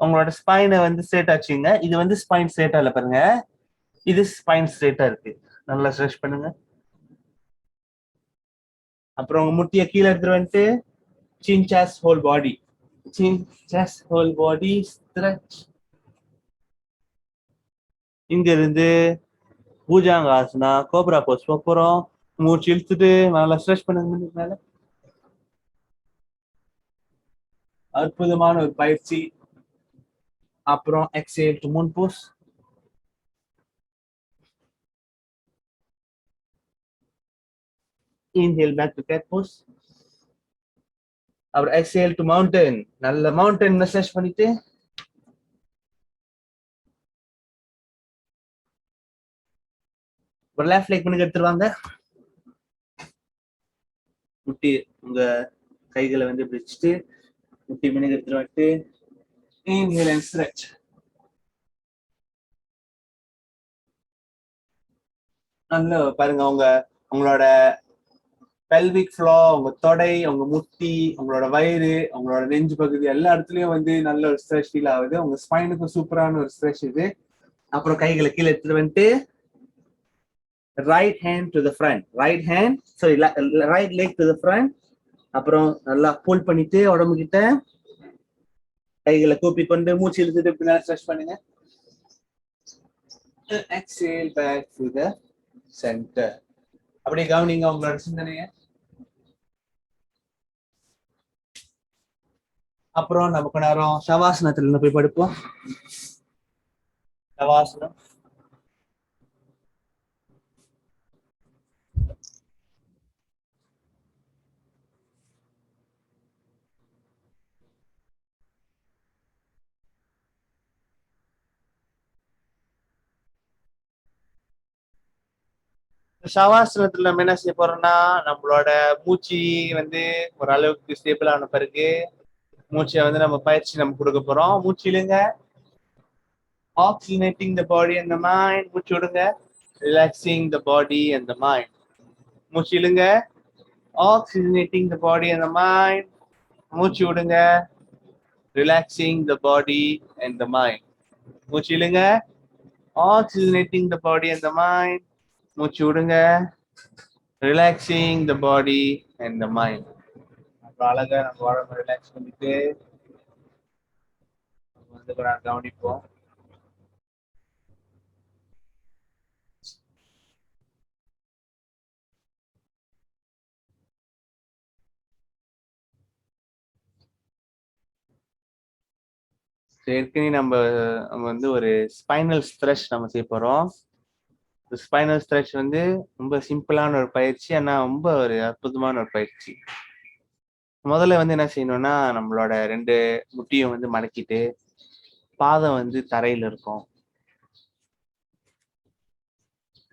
உங்களோட ஸ்பைனை வந்து ஸ்ட்ரெயிட் ஆச்சுங்க. இது வந்து ஸ்பைன் ஸ்ட்ரெயிட்டா இல்ல பாருங்க, இது ஸ்பைன் ஸ்ட்ரெயிட்டா இருக்கு. நல்லா ஸ்ட்ரெச் பண்ணுங்க. அப்புறம் உங்க முட்டியை கீழே எடுத்துட்டு வந்துட்டு chin chest whole body, chin chest whole body stretch. இங்க இருந்து பூஜாங்காசனா கோப்ரா போஸ் போறோம். மூச்சு இழுத்துட்டு நல்லா ஸ்ட்ரெச் பண்ணுங்க. மேல அற்புதமான ஒரு பயிற்சி. அப்புறம் exhale to moon pose. Inhale back to cat pose. அப்புறம் எக்ஸேல் டு மவுண்டன். நல்ல மவுண்டன் ஸ்ட்ரெச் பண்ணிட்டு ஒரு லெஃப்ட் லெக் பண்ணி எடுத்துருவாங்க. முட்டி உங்க கைகளை வந்து பிடிச்சிட்டு முட்டி பண்ணி எடுத்துட்டு வந்துட்டு இன்ஹேல் அண்ட் ஸ்ட்ரெச். நல்ல பாருங்க, உங்களோட பெல்விக் ஃப்ளோ, உங்க தொடை, உங்க முட்டி, உங்களோட வயிறு, உங்களோட நெஞ்சு பகுதி எல்லா இடத்துலயும் வந்து நல்ல ஒரு ஸ்ட்ரெச் ஃபீல் ஆகுது. உங்க ஸ்பைனுக்கும் சூப்பரான ஒரு ஸ்ட்ரெச் இது. அப்புறம் கைகளை கீழே எடுத்துட்டு வந்துட்டு right hand to the front, right hand sorry right leg to the front. அப்புறம் நல்லா புல் பண்ணிட்டு உடம்பு கிட்ட கைகளை கூப்பி கொண்டு மூச்சு இழுத்துட்டு பின்னாடி ஸ்ட்ரெச் பண்ணுங்க. Exhale back to the center. அப்படியே கவனிங்க உங்களோட சிந்தனைய. அப்புறம் நமக்கு நேரம் சவாசனத்துல இருந்து போய் படுப்போம். சவாசனம். சவாசனத்துல நம்ம என்ன செய்ய போறோம்னா, நம்மளோட மூச்சு வந்து ஒரு அளவுக்கு ஸ்டேபிள் ஆன பிறகு மூச்சை வந்து நம்ம பயிற்சி நம்ம கொடுக்க போறோம். மூச்சு இழுங்க, oxygenating the body and the mind. மூச்சு விடுங்க, relaxing the body and the mind. மூச்சு இழுங்க, oxygenating the body and the mind. மூச்சு விடுங்க, relaxing the body and the mind. மூச்சு இழுங்க, oxygenating the body and the mind. மூச்சு விடுங்க, relaxing the body and the mind. அப்புறம் அழகா நம்ம உடம்பு ரிலாக்ஸ் பண்ணிட்டு வந்து கவனிப்போம். ஏற்கனவே நம்ம வந்து ஒரு ஸ்பைனல் ஸ்ட்ரெச் நம்ம செய்ய போறோம். ஸ்பைனல் ஸ்ட்ரெச் வந்து ரொம்ப சிம்பிளான ஒரு பயிற்சி, ஆனா ரொம்ப ஒரு அற்புதமான ஒரு பயிற்சி. முதல்ல வந்து என்ன செய்யணும்னா, நம்மளோட 2 முட்டியும் வந்து மடக்கிட்டு பாதம் வந்து தரையில இருக்கும்.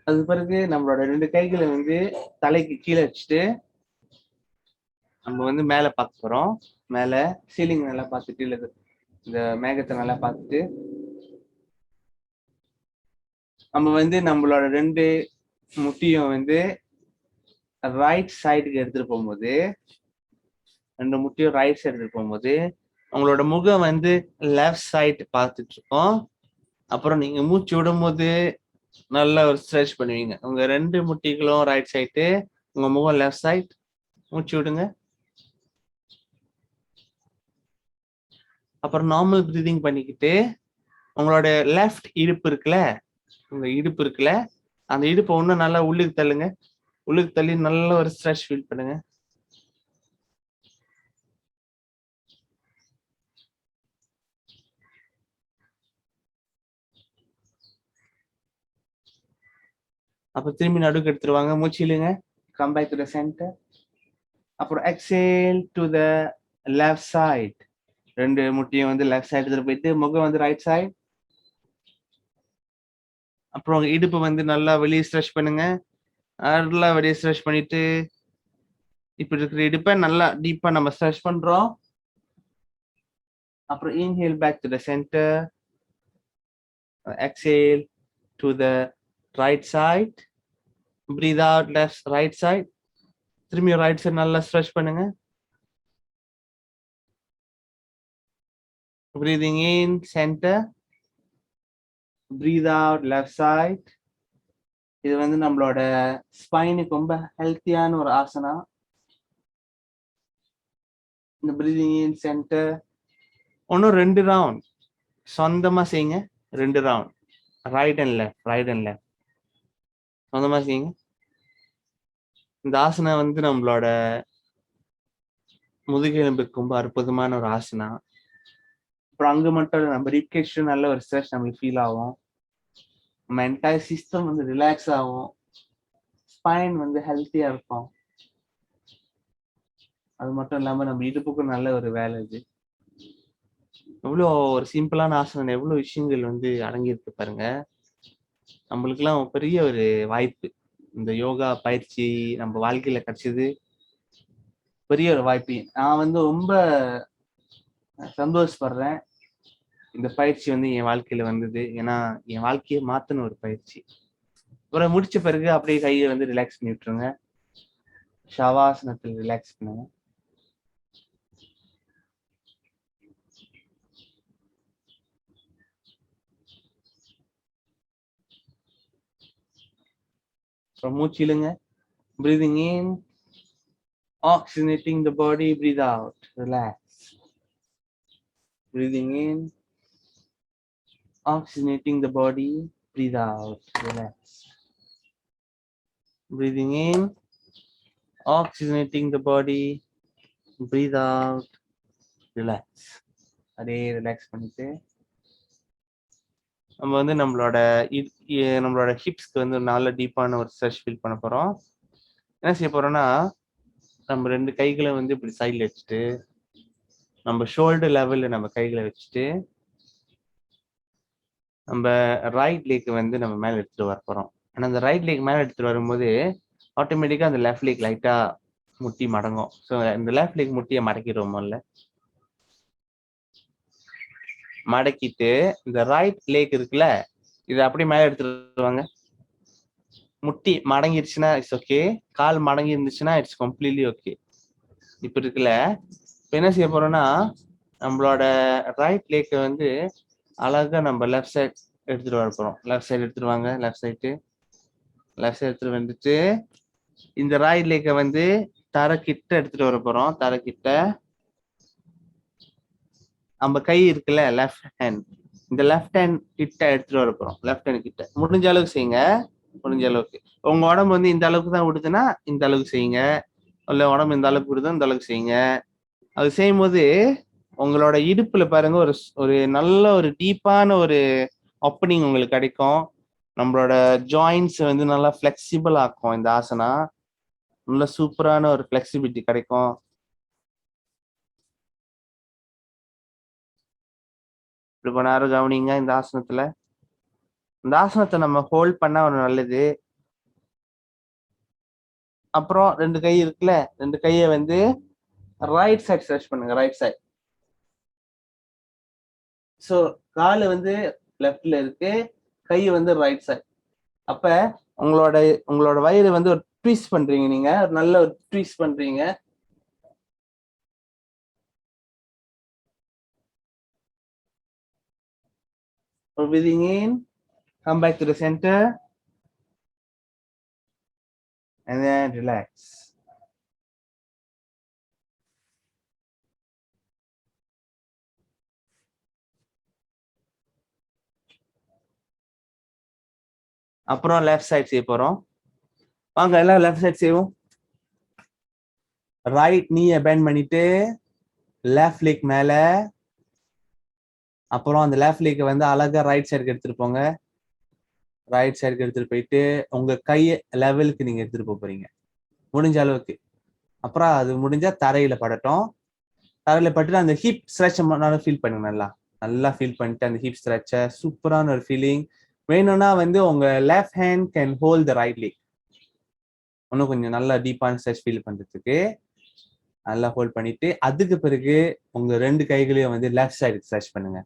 அது பிறகு நம்மளோட 2 கைகளை வந்து தலைக்கு கீழே வச்சுட்டு நம்ம வந்து மேல பார்க்க போறோம். மேல சீலிங் நல்லா பார்த்துட்டு, இல்ல இந்த மேகத்தை நல்லா பார்த்துட்டு நம்ம வந்து நம்மளோட 2 முட்டியும் வந்து ரைட் சைடுக்கு எடுத்துட்டு போகும்போது, 2 முட்டியும் ரைட் சைடு எடுத்துட்டு போகும்போது உங்களோட முகம் வந்து லெஃப்ட் சைடு பார்த்துட்டு இருக்கோம். அப்புறம் நீங்க மூச்சு விடும்போது நல்லா ஒரு ஸ்ட்ரெச் பண்ணுவீங்க. உங்க 2 முட்டிகளும் ரைட் சைடு, உங்க முகம் லெஃப்ட் சைடு. மூச்சு விடுங்க. அப்புறம் நார்மல் பிரீதிங் பண்ணிக்கிட்டு உங்களோட லெஃப்ட் இடுப்பு இருக்குல்ல, உங்க இடுப்பு இருக்குல்ல, அந்த இடுப்பை இன்னும் நல்லா உள்ளுக்கு தள்ளுங்க. உள்ளுக்கு தள்ளி நல்ல ஒரு ஸ்ட்ரெச் ஃபீல் பண்ணுங்க. அப்புறம் திரும்பி நடுக்கு எடுத்துருவாங்க, மூச்சு இழுங்க, come back to the centre. அப்புறம் exhale to the left side. ரெண்டு முட்டியும் வந்து லெஃப்ட் சைடு எடுத்துட்டு போயிட்டு முகம் வந்து ரைட் சைட். அப்புறம் இடுப்பு வந்து நல்லா வெளியே ஸ்ட்ரெச் பண்ணுங்க, நல்லா வெளியே ஸ்ட்ரெச் பண்ணிட்டு இப்படி இருக்கிற இடுப்பை நல்லா டீப்பா நம்ம ஸ்ட்ரெச் பண்றோம். அப்புறம் inhale back to the center, exhale to the right side, breathe out left right side. திரும்பி ரைட் சைடு நல்லா ஸ்ட்ரெச் பண்ணுங்க. Breathing in center, breathe out left side. இது வந்து நம்மளோட ஸ்பைனுக்கு ரொம்ப ஹெல்த்தியான ஒரு ஆசனா. இந்த பிரீதிங் இன் சென்டர் ஒன்றும் 2 ரவுண்ட் சொந்தமா செய்யுங்க. 2 ரவுண்ட் ரைட் அண்ட் லெஃப்ட் சொந்தமா செய்யுங்க. இந்த ஆசனா வந்து நம்மளோட முதுகெலும்புக்கு ரொம்ப அற்புதமான ஒரு ஆசனா. அப்புறம் அங்க மட்டும் நம்ம ரிப்கேஷ் நல்ல ஒரு ஸ்ட்ரெஸ் நம்மளுக்கு ஃபீல் ஆகும். நம்ம என்டையர் சிஸ்டம் வந்து ரிலாக்ஸ் ஆகும், ஸ்பைன் வந்து ஹெல்த்தியா இருக்கும். அது மட்டும் இல்லாம நம்ம இடுப்புக்கும் நல்ல ஒரு வேலை. இது எவ்வளோ ஒரு சிம்பிளான ஆசனம், எவ்வளவு விஷயங்கள் வந்து அடங்கியிருக்கு பாருங்க. நம்மளுக்கெல்லாம் பெரிய ஒரு வாய்ப்பு இந்த யோகா பயிற்சி நம்ம வாழ்க்கையில கிடைச்சது, பெரிய ஒரு வாய்ப்பு. நான் வந்து ரொம்ப சந்தோஷப்படுறேன் இந்த பயிற்சி வந்து என் வாழ்க்கையில வந்தது. ஏன்னா என் வாழ்க்கையை மாத்தின ஒரு பயிற்சி. அப்புறம் முடிச்ச பிறகு அப்படியே கையை வந்து ரிலாக்ஸ் பண்ணி விட்டுருங்க, ஷவாசனத்தில் ரிலாக்ஸ் பண்ணுங்க. அப்புறம் மூச்சு இழுங்க, breathing in, oxygenating the body, breathe out, relax. Breathing in, oxygenating the body, breathe out, relax. Breathing in, oxygenating the body, breathe out, relax. அப்படியே ரிலாக்ஸ் பண்ணிட்டு நம்ம வந்து நம்மளோட ஹிப்ஸ்க்கு வந்து நல்ல டீப்பான ஒரு ஸ்ட்ரெச் ஃபீல் பண்ண போறோம். என்ன செய்ய போறோம்னா, நம்ம 2 கைகளை வந்து இப்படி சைட்ல வச்சுட்டு நம்ம ஷோல்டர் லெவல்ல நம்ம கைகளை வச்சுட்டு நம்ம ரைட் லெக் வந்து நம்ம மேல எடுத்துட்டு வர போறோம். ஆனா அந்த ரைட் லெக் மேல எடுத்துட்டு வரும்போது ஆட்டோமேட்டிக்கா அந்த லெஃப்ட் லெக் லைட்டா முட்டி மடங்கும். ஸோ இந்த லெஃப்ட் லெக் முட்டியை மடக்கிடுவோம். முதல்ல மடக்கிட்டு இந்த ரைட் லெக் இருக்குல்ல, இதை அப்படியே மேல எடுத்துட்டு வாங்க. முட்டி மடங்கிருச்சுன்னா இட்ஸ் ஓகே, கால் மடங்கி இருந்துச்சுன்னா இட்ஸ் கம்ப்ளீட்லி ஓகே. இப்ப இருக்குல்ல, இப்ப என்ன செய்ய போறோம்னா, நம்மளோட ரைட் லெக்கை வந்து அழகா நம்ம லெஃப்ட் சைட் எடுத்துட்டு வர போறோம். லெஃப்ட் சைடு எடுத்துட்டு வாங்க, லெஃப்ட் சைடு எடுத்துட்டு வந்துட்டு இந்த ரைட் லெக்கை வந்து தரைக்கிட்ட எடுத்துட்டு வர போறோம். தரைக்கிட்ட நம்ம கை இருக்குல்ல, லெஃப்ட் ஹேண்ட், இந்த லெஃப்ட் ஹேண்ட் கிட்ட எடுத்துட்டு வர போறோம். லெஃப்ட் ஹேண்ட் கிட்ட முடிஞ்ச அளவுக்கு செய்யுங்க. முடிஞ்ச அளவுக்கு உங்க உடம்பு வந்து இந்த அளவுக்கு தான் விடுதுன்னா இந்த அளவுக்கு செய்யுங்க, இல்ல உடம்பு இந்த அளவுக்கு விடுதோ இந்த அளவுக்கு செய்யுங்க. அது செய்யும் போது உங்களோட இடுப்புல பாருங்க ஒரு நல்ல ஒரு டீப்பான ஒரு ஓப்பனிங் உங்களுக்கு கிடைக்கும். நம்மளோட ஜாயின்ஸ் வந்து நல்லா ஃபிளெக்சிபிள் ஆக்கும். இந்த ஆசனா நல்ல சூப்பரான ஒரு ஃபிளெக்சிபிலிட்டி கிடைக்கும். இப்ப நேரம் கவனிங்க. இந்த ஆசனத்தை நம்ம ஹோல்ட் பண்ணா ஒரு நல்லது. அப்புறம் 2 கை இருக்குல்ல, 2 கையை வந்து ரைட் சைட் ஸ்ட்ரெச் பண்ணுங்க. Right side. ஸோ காலு வந்து லெஃப்ட்ல இருக்கு, கை வந்து ரைட் சைட். அப்ப உங்களோட வயிறு வந்து ஒரு ட்விஸ்ட் பண்றீங்க. நீங்க நல்ல ஒரு ட்விஸ்ட் பண்றீங்க. Breathing in, come back to the center, and then relax. அப்புறம் லெஃப்ட் சைட் செய்ய போறோம். வாங்க எல்லாம் லெஃப்ட் சைட் செய்வோம். ரைட் நீயை பெண்ட் பண்ணிட்டு லெஃப்ட் லெக் மேல, அப்புறம் அந்த லெஃப்ட் லெக் வந்து அழகா ரைட் சைடுக்கு எடுத்துட்டு போங்க. ரைட் சைடுக்கு எடுத்துட்டு போயிட்டு உங்க கையை லெவலுக்கு நீங்க எடுத்துட்டு போறீங்க முடிஞ்ச அளவுக்கு. அப்புறம் அது முடிஞ்சா தரையில படட்டும். தரையில பட்டுட்டு அந்த ஹிப் ஸ்ட்ரெச் ஃபீல் பண்ணுங்க. நல்லா நல்லா ஃபீல் பண்ணிட்டு அந்த ஹிப் ஸ்ட்ரெச்ச சூப்பரான ஒரு ஃபீலிங். வேணும்னா வந்து உங்க left hand can hold the right leg. இன்னும் கொஞ்சம் நல்லா டீப்பான ஸ்ட்ரெச் ஃபீல் பண்றதுக்கு நல்லா ஹோல்ட் பண்ணிட்டு அதுக்கு பிறகு உங்க 2 கைகளையும் வந்து லெஃப்ட் சைடு ஸ்ட்ரெச் பண்ணுங்க.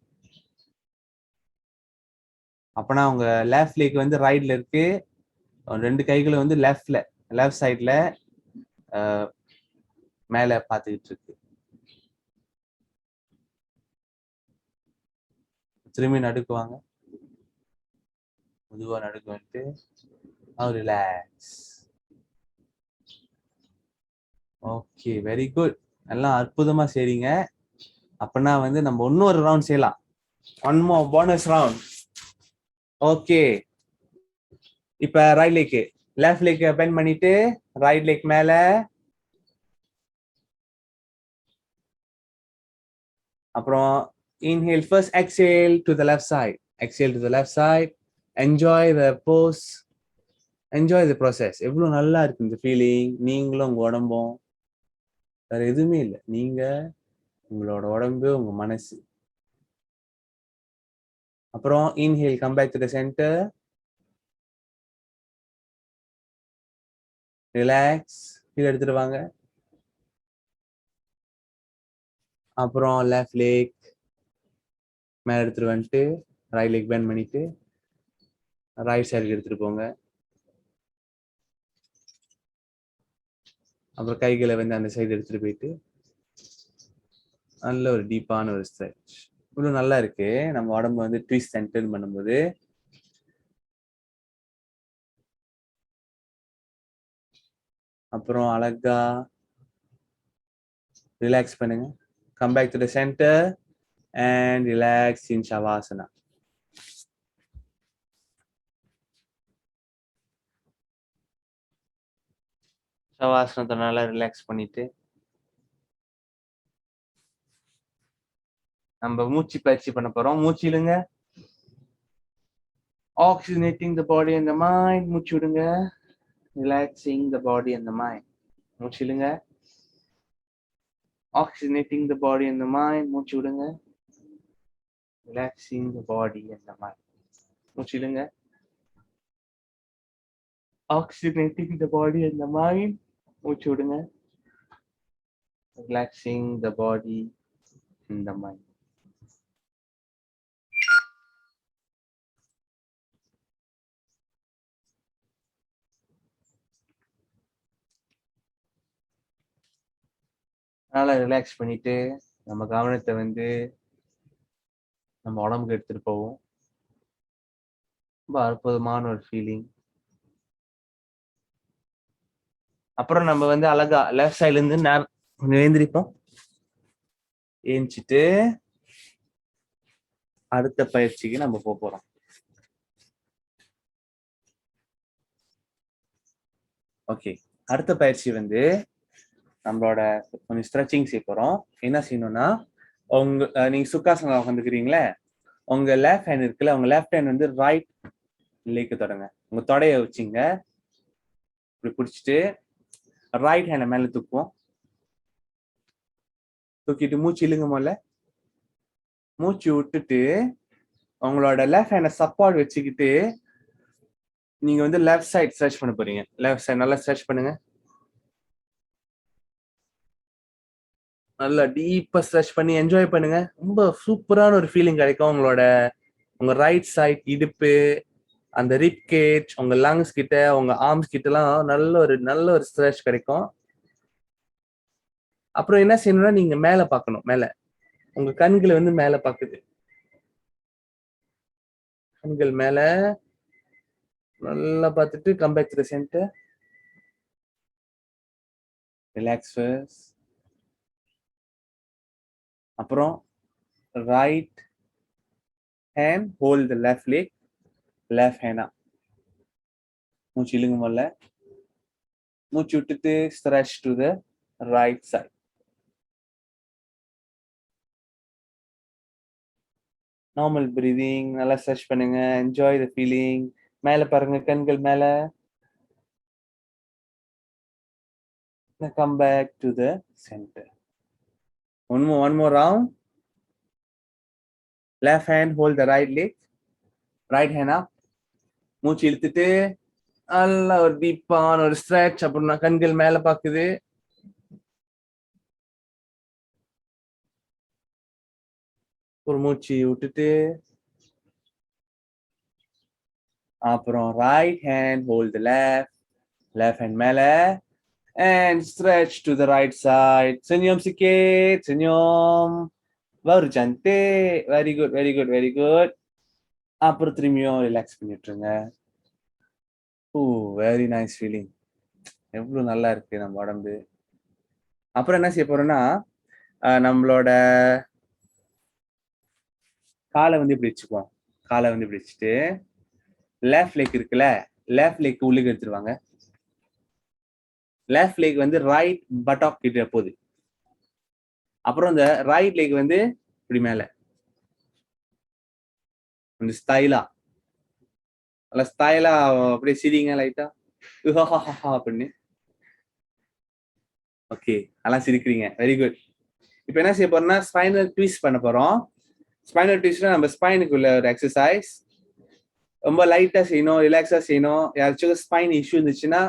அப்பனா உங்க லெஃப்ட் லெக் வந்து ரைட்ல இருக்கு, 2 கைகளும் வந்து லெஃப்ட் சைட்ல மேல பாத்துக்கிட்டு இருக்கு. திரும்பி நடுக்குவாங்க, மெதுவா நடுக்கு வந்துட்டு ரிலாக்ஸ். Okay, very good. எல்லாம் அற்புதமா செய்றீங்க. அப்படின்னா வந்து நம்ம இன்னொரு ரவுண்ட் செய்யலாம். One more bonus round. Okay, இப்ப right leg left leg bend பண்ணிட்டு ரைட் லெக் மேல, அப்புறம் inhale first, exhale to the left side, exhale to the left side. Enjoy the pose, enjoy the process. எவ்வளவு நல்லா இருக்கு இந்த ஃபீலிங். நீங்களும் உங்க உடம்பும், வேற எதுவுமே இல்லை, நீங்க உங்களோட உடம்பு உங்க மனசு. அப்புறம் inhale, come back to the center, relax, கீழே எடுத்துட்டு வாங்க. அப்புறம் லெஃப்ட் லெக் மேல எடுத்துட்டு வந்துட்டு ரைட் லெக் பெண்ட் பண்ணிட்டு ரைட் சைடுக்கு எடுத்துட்டு போங்க. அப்புறம் கைகளை வந்து அந்த சைடு எடுத்துட்டு போயிட்டு நல்ல ஒரு டீப்பான ஒரு ஸ்ட்ரெச். இவ்வளவு நல்லா இருக்கு. நம்ம உடம்பு வந்து ட்விஸ்ட் அண்ட் டர்ன் பண்ணும்போது அப்புறம் அழகா ரிலாக்ஸ் பண்ணுங்க. Come back to the centre and relax in shavasana. ஷவாசனத்தை நல்லா ரிலாக்ஸ் பண்ணிட்டு நம்ம மூச்சு பயிற்சி பண்ண போறோம். மூச்சு இழுங்க. Oxygenating the body and the mind. மூச்சு விடுங்க. Relaxing the body and the mind. மூச்சு இழுங்க. Oxygenating the body and the mind. மூச்சு விடுங்க. Relaxing the body and the mind. மூச்சு இழுங்க. Oxygenating the body and the mind. மூச்சு விடுங்க. Relaxing the body and the mind. நல்லா ரிலாக்ஸ் பண்ணிட்டு நம்ம கவனத்தை வந்து நம்ம உடம்புக்கு எடுத்துட்டு போவோம். ரொம்ப அற்புதமான ஒரு ஃபீலிங். அப்புறம் நம்ம வந்து அழகா லெஃப்ட் சைட்ல இருந்து கொஞ்சம் எழுந்திரிப்போம். ஏஞ்சிட்டு அடுத்த பயிற்சிக்கு நம்ம போறோம். ஓகே, அடுத்த பயிற்சி வந்து நம்மளோட கொஞ்சம் ஸ்ட்ரெச்சிங் செய்ய போறோம். என்ன செய்யணும்னா, நீங்க சுக்காசனம் உட்காந்துக்கிறீங்களே, உங்க லெஃப்ட் ஹேண்ட் இருக்குல்ல, உங்க லெஃப்ட் ஹேண்ட் வந்து ரைட் லெக் தொடங்க. உங்க தொடைய வச்சுங்க, இப்படி பிடிச்சிட்டு ரைட் ஹேண்ட மேல தூக்குவோம். தூக்கிட்டு மூச்சு இழுங்க. முதல்ல மூச்சு விட்டுட்டு உங்களோட லெஃப்ட் ஹேண்ட சப்போர்ட் வச்சுக்கிட்டு நீங்க வந்து லெஃப்ட் சைட் ஸ்ட்ரெச் பண்ண போறீங்க. லெஃப்ட் சைட் நல்லா ஸ்ட்ரெச் பண்ணுங்க. நல்லா டீப்பா ஸ்ட்ரெச் பண்ணி என்ஜாய் பண்ணுங்க. ரொம்ப சூப்பரான ஒரு ஃபீலிங் கிடைக்கும். உங்க ரைட் சைட் இடுப்பு, அந்த ரிப் கேஜ், உங்க லங்ஸ் கிட்ட, உங்க ஆர்ம்ஸ் கிட்ட எல்லாம் நல்ல ஒரு ஸ்ட்ரெச் கிடைக்கும். அப்புறம் என்ன செய்யணும்னா, நீங்க மேல பார்க்கணும். மேல உங்க கண்களை வந்து மேல பாக்குது. கண்கள் மேல நல்லா பார்த்துட்டு come back to the centre. Relax first. அப்புறம் right hand hold the left leg, left ஹேண்டா மூச்சு இழுங்க. முதல்ல மூச்சு விட்டுட்டு stretch to the right side. Normal breathing, நல்லா ஸ்ட்ரெச் பண்ணுங்க. Enjoy the feeling. மேல பாருங்க, கண்கள் மேல. Now come back to the center. One more round. Left hand hold the right leg. Right hand up. மூச்சு இழுத்துட்டு நல்லா ஒரு டீப்பான ஒரு ஸ்ட்ரெச். அப்புறம் கண்கள் மேல பாக்குது. ஒரு மூச்சு விட்டுட்டு அப்புறம் right hand hold the left hand மேல and stretch to the right side. Senyum sikit, senyum. Baru cantik. Very good, very good, very good. அப்புறம் திரும்பியும் ரிலாக்ஸ் பண்ணிட்டுருங்க. ஓ, வெரி நைஸ் ஃபீலிங். எவ்வளவு நல்லா இருக்கு நம்ம உடம்பு. அப்புறம் என்ன செய்ய போறோம்னா, நம்மளோட காலை வந்து இப்படி வச்சுக்குவோம். காலை வந்து இப்படி வச்சுட்டு லெஃப்ட் லெக் இருக்குல்ல, லெஃப்ட் லெக் உள்ளுக்கு எடுத்துருவாங்க. லெஃப்ட் லெக் வந்து ரைட் பட்டாக் கிட்ட போகுது. அப்புறம் இந்த ரைட் லெக் வந்து இப்படி மேல கொஞ்சம் ஸ்டைலா, நல்லா ஸ்டைலா அப்படியே சிரிங்க லைட்டா அப்படின்னு. ஓகே, நல்லா சிரிக்கிறீங்க. Very good. இப்போ என்ன செய்ய போறோம்னா ஸ்பைனல் ட்விஸ்ட் பண்ண போறோம். ஸ்பைனல் ட்விஸ்ட்னா நம்ம ஸ்பைனுக்குள்ள ஒரு எக்ஸசைஸ். ரொம்ப லைட்டா செய்யணும், ரிலாக்ஸா செய்யணும். யாராச்சும் ஸ்பைன் இஷ்யூ இருந்துச்சுன்னா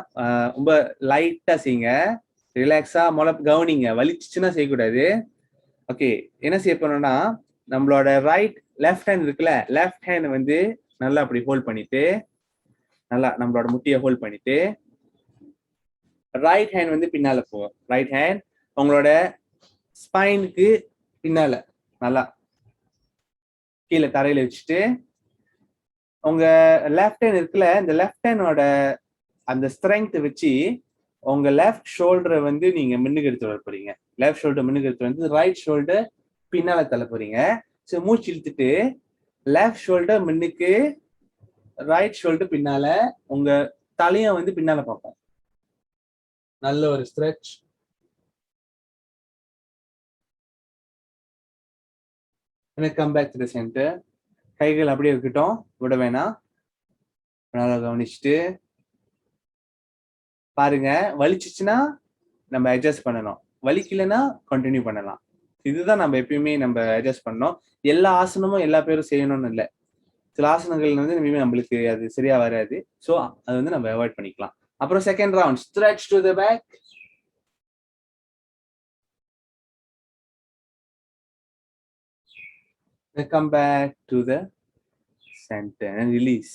ரொம்ப லைட்டா செய்யுங்க, ரிலாக்ஸா கவனிங்க. வலிச்சுன்னா செய்யக்கூடாது. ஓகே, என்ன செய்ய போறோம்னா நம்மளோட லெஃப்ட் ஹேண்ட் இருக்குல்ல, லெஃப்ட் ஹேண்ட் வந்து நல்லா அப்படி ஹோல்ட் பண்ணிட்டு, நல்லா நம்மளோட முட்டியை ஹோல்ட் பண்ணிட்டு, ரைட் ஹேண்ட் வந்து பின்னால போகும். ரைட் ஹேண்ட் உங்களோட ஸ்பைனுக்கு பின்னால நல்லா கீழே தரையில வச்சுட்டு, உங்க லெஃப்ட் ஹேண்ட் இருக்குல்ல, இந்த லெஃப்ட் ஹேண்டோட அந்த ஸ்ட்ரென்த் வச்சு உங்க லெஃப்ட் ஷோல்டரை வந்து நீங்க முன்னுக்கு எடுத்து வர போறீங்க. லெஃப்ட் ஷோல்டர் முன்னுக்கு எடுத்து வந்து ரைட் ஷோல்டர் பின்னால தள்ள போறீங்க. ஸோ மூச்சு இழுத்துட்டு லெஃப்ட் ஷோல்டர் முன்னுக்கு, ரைட் ஷோல்டர் பின்னால, உங்க தலையும் வந்து பின்னால பார்ப்போம். நல்ல ஒரு stretch. Come back to the center. கைகள் அப்படியே இருக்கட்டும், விட வேணாம். நல்லா கவனிச்சுட்டு பாருங்க. வலிச்சுச்சுன்னா நம்ம அட்ஜஸ்ட் பண்ணணும், வலிக்கலைன்னா கண்டினியூ பண்ணலாம். இதுதான் நம்ம எப்பயுமே நம்ம அட்ஜஸ்ட் பண்ணணும். எல்லா ஆசனமும் எல்லா பேரும் செய்யணும்னு இல்லை. சில ஆசனங்கள் வந்து நம்மளுக்கு அது சரியா வராது. ஸோ அது வந்து நம்ம அவாய்ட் பண்ணிக்கலாம். அப்புறம் second round, stretch to the back. Come back to the centre and release.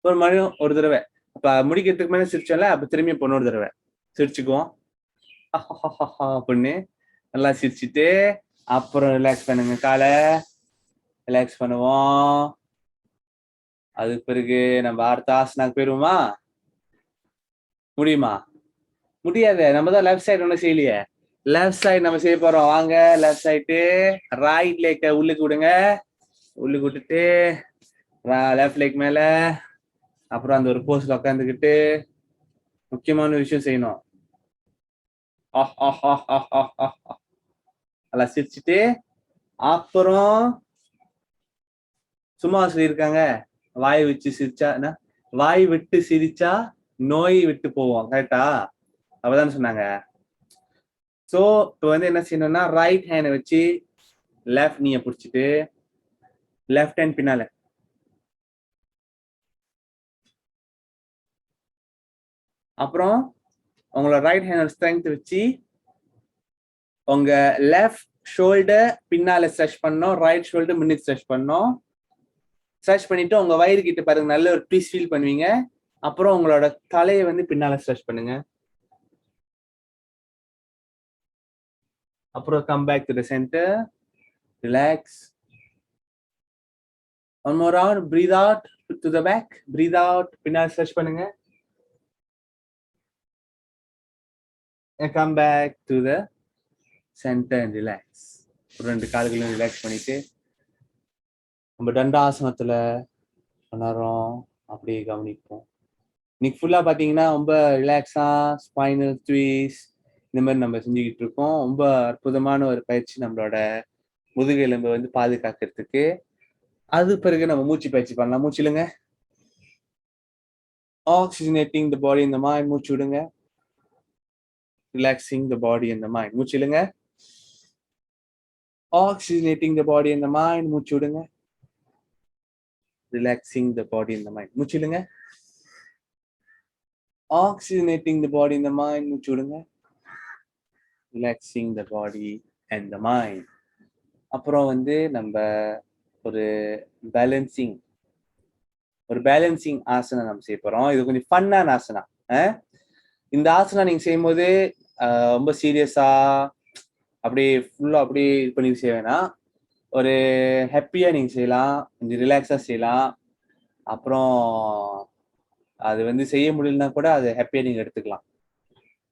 ஒரு மறுபடியும் ஒரு தடவை. அப்ப முடிக்கிறதுக்கு மேலே சிரிச்சோம்ல, அப்ப திரும்பி பொண்ணு தடவை சிரிச்சுக்குவோம் அப்படின்னு நல்லா சிரிச்சுட்டு அப்புறம் ரிலாக்ஸ் பண்ணுங்க. காலை ரிலாக்ஸ் பண்ணுவோம். அதுக்கு பிறகு நம்ம அடுத்த ஆசனாக்கு போயிருவோமா? முடியுமா? முடியாது. நம்ம தான் லெஃப்ட் சைடு ஒன்றும் செய்யலையே. லெஃப்ட் சைடு நம்ம செய்ய போறோம். வாங்க, லெஃப்ட் சைடு ரைட் லெக்க உள்ளுக்கு விடுங்க. உள்ளுக்கு விட்டுட்டு லெஃப்ட் லெக் மேல, அப்புறம் அந்த ஒரு போஸ்ட்ல உட்காந்துக்கிட்டு முக்கியமான விஷயம் செய்யணும். நல்லா சிரிச்சுட்டு அப்புறம் சும்மா சொல்லியிருக்காங்க, வாய் வச்சு சிரிச்சா, வாய் விட்டு சிரிச்சா நோய் விட்டு போவோம். கரெக்டா? அப்பதான் சொன்னாங்க. சோ இப்போ வந்து என்ன செய்யணும்னா ரைட் ஹேண்டை வச்சு லெஃப்ட் நீயை பிடிச்சிட்டு லெஃப்ட் ஹேண்ட் பின்னால, அப்புறம் உங்களோட ரைட் ஹேண்ட் ஸ்ட்ரென்த் வச்சு உங்க லெஃப்ட் ஷோல்டர் பின்னால ஸ்ட்ரெச் பண்ணோம், ரைட் ஷோல்டர் முன்னுக்கு ஸ்ட்ரெச் பண்ணோம். ஸ்ட்ரெச் பண்ணிட்டு உங்க வயிறு கிட்ட பாருங்க, நல்ல ஒரு ட்விஸ்ட் ஃபீல் பண்ணுவீங்க. அப்புறம் உங்களோட தலையை வந்து பின்னால ஸ்ட்ரெச் பண்ணுங்க. அப்புறம் come back to the centre, relax. One more round, breathe out to the back, breathe out, பின்னால ஸ்ட்ரெச் பண்ணுங்க. Come back to the centre and relax. ஒரு 2 கால்களையும் ரிலாக்ஸ் பண்ணிட்டு நம்ம தண்டாசனத்துல நேரம் அப்படியே கவனிப்போம். இன்னைக்கு ஃபுல்லா பாத்தீங்கன்னா ரொம்ப ரிலாக்ஸா ஸ்பைனல் ட்விஸ்ட் இந்த மாதிரி நம்ம செஞ்சுக்கிட்டு இருக்கோம். ரொம்ப அற்புதமான ஒரு பயிற்சி நம்மளோட முதுகெலும்பை வந்து பாதுகாக்கிறதுக்கு. அது பிறகு நம்ம மூச்சு பயிற்சி பண்ணலாம். மூச்சிலுங்க. Oxygenating the body and the mind. மூச்சு விடுங்க. Relaxing the body and the mind. மூச்சு இழுங்க. Oxygenating the body and the mind. மூச்சு விடுங்க. Relaxing the body and the mind. மூச்சு இழுங்க. Oxygenating the body and the mind. மூச்சு விடுங்க. Relaxing the body and the mind. அப்புறம் வந்து நம்ம ஒரு பேலன்சிங் ஆசனா நம்ம செய்ய போறோம். இது கொஞ்சம் ஃபன்னான ஆசனா. இந்த ஆசனா நீங்க செய்யும்போது ரொம்ப சீரியஸா அப்படியே ஃபுல்லா அப்படியே இது பண்ணி செய்ய வேணாம். ஒரு ஹாப்பியா நீங்க செய்யலாம், கொஞ்சம் ரிலாக்ஸா செய்யலாம். அப்புறம் அது வந்து செய்ய முடியலன்னா கூட அது ஹாப்பியா நீங்க எடுத்துக்கலாம்.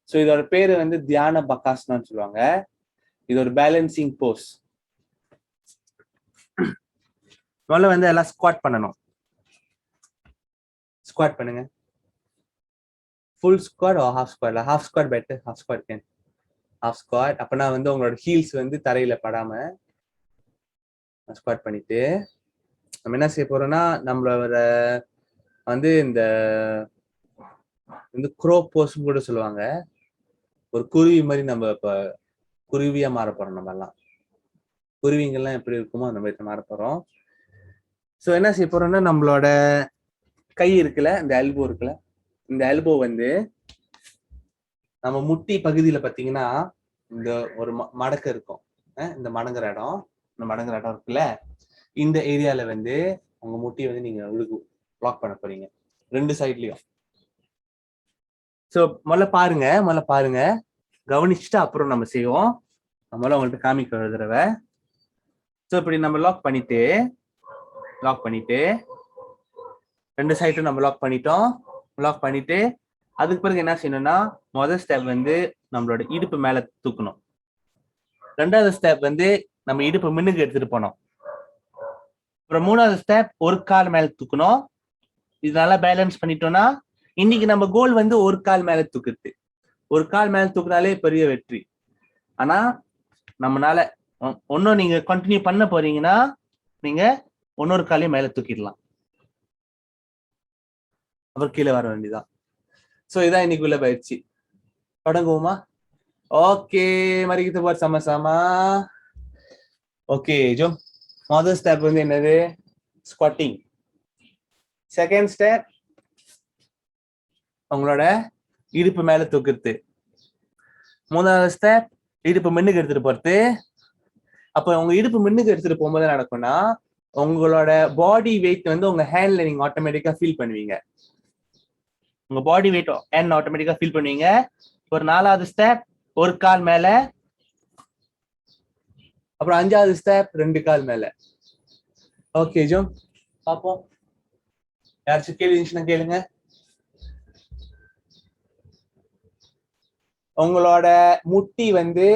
ஸோ இதோட பேரு வந்து தியான பகாசனான்னு சொல்லுவாங்க. இது ஒரு பேலன்சிங் போஸ். முதல்ல வந்து எல்லாம் ஸ்குவாட் பண்ணணும். ஸ்குவாட் பண்ணுங்க. Full squat or half squat? Half squat better. Half squat can. Half squat. அப்பனா வந்து உங்களோட ஹீல்ஸ் வந்து தரையில படாம ஸ்குவாட் பண்ணிட்டு நம்ம என்ன செய்ய போறோம்னா நம்மளோட வந்து இந்த க்ரோ போஸ் கூட சொல்லுவாங்க. ஒரு குருவி மாதிரி நம்ம இப்ப குருவியா மாற போறோம். நம்ம எல்லாம் குருவிங்கெல்லாம் எப்படி இருக்குமோ அந்த மாதிரி மாற போறோம். ஸோ என்ன செய்ய போறோம்னா நம்மளோட கை இருக்குல்ல, இந்த எல்போ இருக்குல்ல, இந்த எல்போ வந்து நம்ம முட்டி பகுதியில பாத்தீங்கன்னா இந்த ஒரு மடக்கு இருக்கும். இந்த மடங்குற இடம், இந்த மடங்குற இடம் இருக்குல்ல, இந்த ஏரியால வந்து உங்க முட்டியை வந்து நீங்க பிளாக் பண்ண போறீங்க ரெண்டு சைட்லயும். ஸோ முதல்ல பாருங்க, கவனிச்சுட்டு அப்புறம் நம்ம செய்வோம். நம்மளால உங்கள்கிட்ட காமிக்க ஒரு தடவை. ஸோ இப்படி நம்ம லாக் பண்ணிட்டு ரெண்டு சைடும் நம்ம லாக் பண்ணிட்டு அதுக்கு பிறகு என்ன செய்யணும்னா முதல் ஸ்டெப் வந்து நம்மளோட இடுப்பு மேல தூக்கணும். ரெண்டாவது ஸ்டெப் வந்து நம்ம இடுப்பு முன்னுக்கு எடுத்துட்டு போனோம். அப்புறம் மூணாவது ஸ்டெப் ஒரு கால் மேல தூக்கணும். இதனால பேலன்ஸ் பண்ணிட்டோம்னா இன்னைக்கு நம்ம கோல் வந்து ஒரு கால் மேல தூக்குறது. ஒரு கால் மேல தூக்குனாலே பெரிய வெற்றி. ஆனா நம்மளால ஒன்னும் நீங்க கண்டினியூ பண்ண போறீங்கன்னா நீங்க இன்னொரு காலையும் மேல தூக்கிடலாம், அப்புறம் கீழே வர வேண்டியதான். ஸோ இதான் இன்னைக்குள்ள பயிற்சி. தொடங்குவோமா? Okay, mari kita buat sama-sama. Okay, ஜோம். முதல் ஸ்டெப் வந்து என்னது? ஸ்குவாட்டிங். செகண்ட் ஸ்டெப் உங்களோட இடுப்பு மேல தூக்குறது. மூணாவது ஸ்டெப் இடுப்பு முன்னுக்கு எடுத்துட்டு போறது. அப்ப உங்க இடுப்பு முன்னுக்கு எடுத்துட்டு போகும்போது நடக்கும்னா உங்களோட பாடி வெயிட் வந்து உங்க ஹேண்ட்ல நீங்க ஆட்டோமேட்டிக்கா ஃபீல் பண்ணுவீங்க. உங்க பாடி வெயிட் ஹேண்ட் ஆட்டோமேட்டிக்கா ஃபீல் பண்ணுவீங்க. ஒரு நாலாவது ஸ்டெப் ஒரு கால் மேல, அப்புறம் அஞ்சாவது ஸ்டெப் ரெண்டு கால் மேல. ஓகே ஜோம், பாப்போம். யாராச்சும் கேள்வி இருந்துச்சுன்னா கேளுங்க. உங்களோட முட்டி வந்து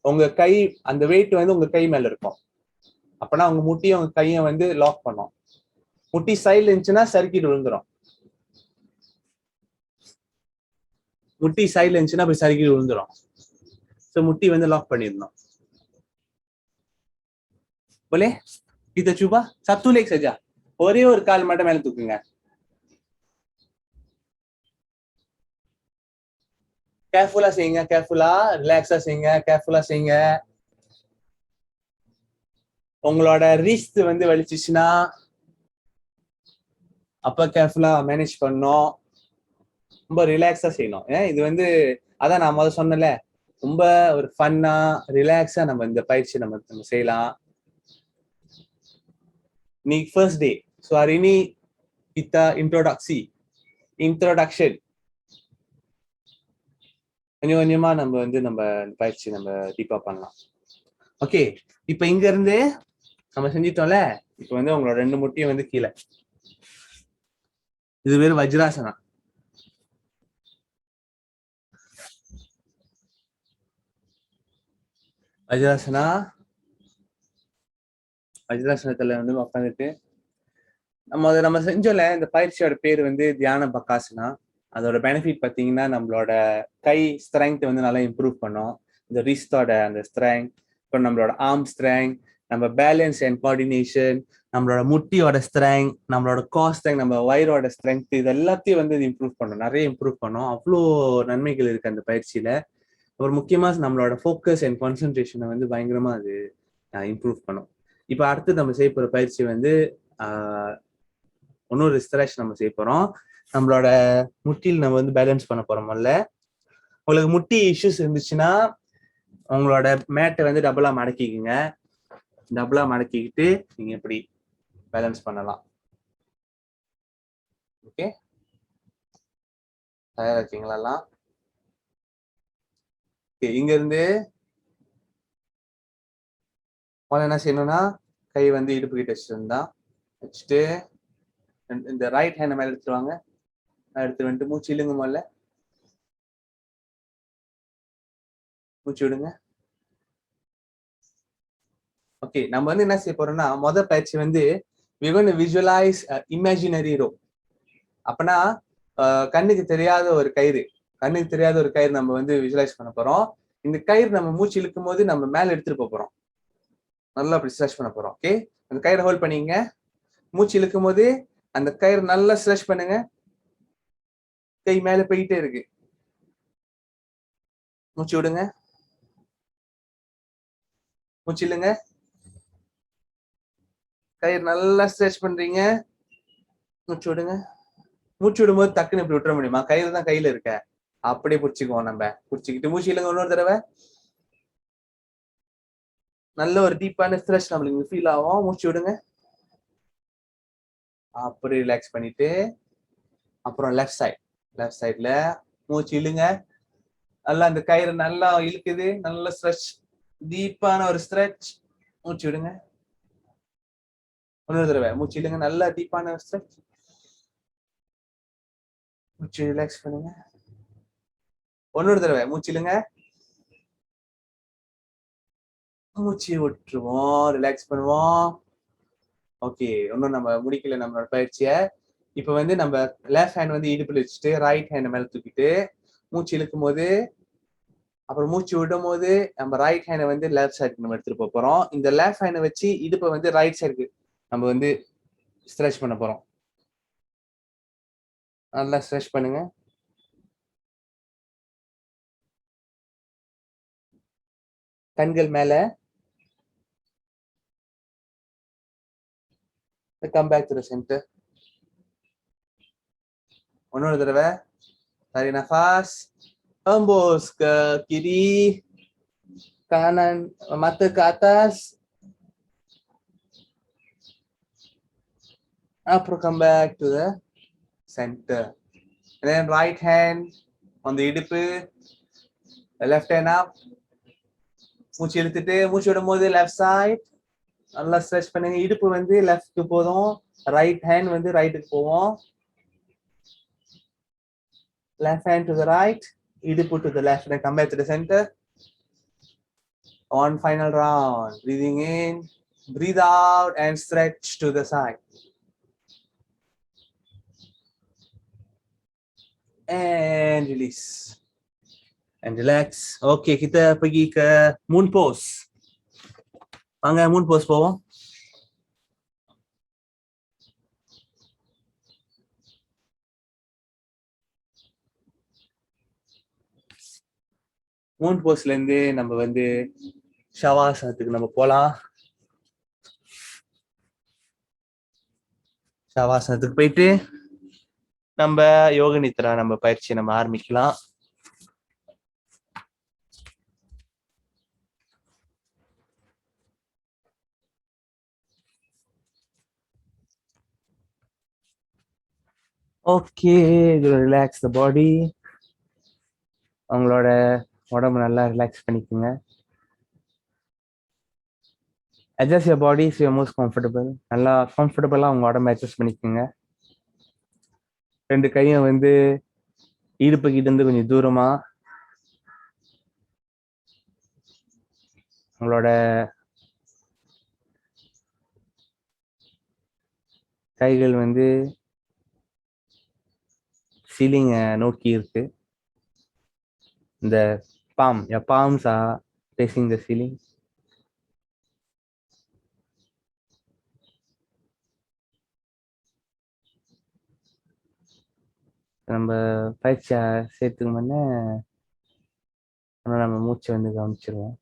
உங்க கை, அந்த வெயிட் வந்து உங்க கை மேல இருக்கும். அப்பனா உங்க முட்டியை உங்க கையை வந்து லாக் பண்ணும். முட்டி சைட்ல இருந்துச்சுன்னா சறுக்கிட்டு விழுந்துரும். முட்டி சைட்ல இருந்துச்சுன்னா அப்படி சறுக்கிட்டு விழுந்துரும். ஸோ முட்டி வந்து லாக் பண்ணிடணும். போலே இத சுபா சத்து லேக் சஜா ஒரே ஒரு கால் மட்டும் மேல தூக்குங்க. கேர்ஃபுல்லா செய்யுங்க, கேர்ஃபுல்லா ரிலாக்ஸா செய்யுங்க, கேர்ஃபுல்லா செய்யுங்க. உங்களோட ரிஸ்ட் வந்து வலிச்சுச்சுன்னா அப்ப கேர்ஃபுல்லா மேனேஜ் பண்ணணும். ரொம்ப ரிலாக்ஸா செய்யணும். இது வந்து அதான் நான் முதல்ல சொன்னல, ரொம்ப ஒரு ஃபன்னா ரிலாக்ஸா நம்ம இந்த பயிற்சி நம்ம செய்யலாம். இன்னைக்கு first day. So hari ini kita introduction கொஞ்சம் கொஞ்சமா நம்ம வந்து நம்ம பயிற்சி நம்ம டீப்பா பண்ணலாம். ஓகே, இப்ப இங்க இருந்து நம்ம செஞ்சிட்டோம்ல. இப்ப வந்து உங்களோட ரெண்டு முட்டியும் வந்து கீழே. இது பேரு வஜ்ராசனா. வஜ்ராசனத்துல வந்து உட்காந்துட்டு நம்ம செஞ்சோம்ல. இந்த பயிற்சியோட பேர் வந்து தியான பகாசனா. அதோட பெனிஃபிட் பார்த்தீங்கன்னா நம்மளோட கை ஸ்ட்ரென்த் வந்து நல்லா இம்ப்ரூவ் பண்ணும். இந்த ரிஸ்டோட அந்த ஸ்ட்ரென்த், இப்போ நம்மளோட ஆர்ம் ஸ்ட்ரென்த், நம்ம பேலன்ஸ் அண்ட் கோஆர்டினேஷன், நம்மளோட முட்டியோட ஸ்ட்ரெங்க், நம்மளோட காஸ் ஸ்ட்ரெங்க், நம்ம வயிறோட ஸ்ட்ரெங்க், இது எல்லாத்தையும் வந்து இது இம்ப்ரூவ் பண்ணும், நிறைய இம்ப்ரூவ் பண்ணும். அவ்வளோ நன்மைகள் இருக்கு அந்த பயிற்சியில. ஒரு முக்கியமா நம்மளோட ஃபோக்கஸ் அண்ட் கான்சென்ட்ரேஷனை வந்து பயங்கரமா அது இம்ப்ரூவ் பண்ணும். இப்போ அடுத்து நம்ம செய்ய போற பயிற்சி வந்து இன்னொரு ஸ்ட்ரெச் நம்ம செய்ய போறோம். நம்மளோட முட்டியில் நம்ம வந்து பேலன்ஸ் பண்ண போறோம். முதல்ல உங்களுக்கு முட்டி இஷ்யூஸ் இருந்துச்சுன்னா உங்களோட மேட்டை வந்து டபுளா மடக்கிக்குங்க. டபுளா மடக்கிக்கிட்டு நீங்க இப்படி பேலன்ஸ் பண்ணலாம். ஓகே, தயாரா இருக்கீங்களா எல்லாம்? ஓகே, இங்க இருந்து முதல்ல என்ன செய்யணும்னா கை வந்து இடுப்பு கிட்ட வச்சுட்டு இந்த ரைட் ஹேண்ட் மேல எடுத்துருவாங்க. எடுத்து வந்துட்டு மூச்சு இழுங்க. முதல்ல மூச்சு விடுங்க. ஓகே, நம்ம வந்து என்ன செய்ய போறோம்னா முதல் பயிற்சி வந்து we going to visualize imaginary rope. அப்பனா கண்ணுக்கு தெரியாத ஒரு கயிறு நம்ம வந்து விஜுவலைஸ் பண்ண போறோம். இந்த கயிறு நம்ம மூச்சு இழுக்கும் போது நம்ம மேல எடுத்துட்டு போறோம். நல்லா அப்படி ஸ்ட்ரெச் பண்ண போறோம். ஓகே, அந்த கயிறை ஹோல்ட் பண்ணிங்க. மூச்சு இழுக்கும் போது அந்த கயிறு நல்லா ஸ்ட்ரெச் பண்ணுங்க. கை மேல போயிட்டே இருக்கு. மூச்சு விடுங்க. மூச்சு இல்லைங்க. கயிறு நல்லா ஸ்ட்ரெச் பண்றீங்க. மூச்சு விடுங்க. மூச்சு விடும்போது டக்குன்னு இப்படி விட்டுற முடியுமா? கயிறு தான் கையில இருக்க, அப்படியே பிடிச்சிக்குவோம். நம்ம பிடிச்சிக்கிட்டு மூச்சு இல்லைங்க. இன்னொரு தடவை நல்ல ஒரு டீப்பான ஸ்ட்ரெச் நம்மளுக்கு ஃபீல் ஆகும். மூச்சு விடுங்க. அப்படி ரிலாக்ஸ் பண்ணிட்டு அப்புறம் லெஃப்ட் சைட்ல மூச்சு இழுங்க. நல்லா அந்த கயிறு நல்லா இழுக்குது. நல்ல ஸ்ட்ரெச், டீப்பான ஒரு ஸ்ட்ரெச். மூச்சு விடுங்க. இன்னொரு தடவை மூச்சு இழுங்க. நல்லா டீப்பான ஸ்ட்ரெச். மூச்சு ரிலாக்ஸ் பண்ணுங்க. இன்னொரு தடவை மூச்சு இழுங்க. மூச்சு விட்டுருவோம். ரிலாக்ஸ் பண்ணுவோம். ஓகே, இன்னும் நம்ம முடிக்கல நம்மளோட பயிற்சியை. இப்ப வந்து நம்ம லெஃப்ட் ஹேண்ட் வந்து இடுப்புல வச்சுட்டு ரைட் ஹேண்ட் மேல தூக்கிட்டு மூச்சு இழுக்கும் போது அப்புறம் மூச்சு விடும் போது நம்ம ரைட் ஹேண்டை வந்து லெஃப்ட் சைடுக்கு நம்ம எடுத்துட்டு போறோம். இந்த லெஃப்ட் ஹேண்டை வச்சு இடுப்பை வந்து ரைட் சைடுக்கு நம்ம வந்து ஸ்ட்ரெச் பண்ண போறோம். நல்லா ஸ்ட்ரெச் பண்ணுங்க. கண்கள் மேல. Come back to the center. இன்னொரு தடவை tarik nafas, hembus ke kiri, kanan, mata ke atas. After come back to the center. And then right hand on the இடுப்பு, left hand up. மூச்சு இழுத்துட்டு மூச்சு விடும்போது லெஃப்ட் சைட் நல்லா ஸ்ட்ரெச் பண்ணுங்க. இடுப்பு வந்து லெஃப்ட்க்கு போதும், ரைட் ஹேண்ட் வந்து ரைட்டுக்கு போவோம். Left hand to the right, idupu to the left, and come back to the center. One final round. Breathing in, breathe out, and stretch to the side. And release. And relax. Okay, kita pergi ke moon pose. Angkat moon pose போவோம். மூன் போஸ்ல இருந்து நம்ம வந்து ஷவாசனத்துக்கு நம்ம போலாம். ஷவாசனத்துக்கு போயிட்டு நம்ம யோக நித்ரா நம்ம பயிற்சியை நம்ம ஆரம்பிக்கலாம். ஓகே, ரிலாக்ஸ் த பாடி. உங்களோட உடம்பு நல்லா ரிலாக்ஸ் பண்ணிக்கோங்க. adjust your body so you're most comfortable. நல்லா கம்ஃபர்டபுளா உங்க உடம்பு அட்ஜஸ்ட் பண்ணிக்கோங்க. ரெண்டு கையும் வந்து இடுப்பு கிட்ட இருந்து கொஞ்சம் தூரமா உங்களோட கைகள் வந்து சீலிங்க நோக்கி இருக்கு. இந்த palms are facing the ceiling. நம்ம பயிற்சியை சேர்த்துக்கு முன்னே நம்ம மூச்சை வந்து கவனிச்சிருவோம்.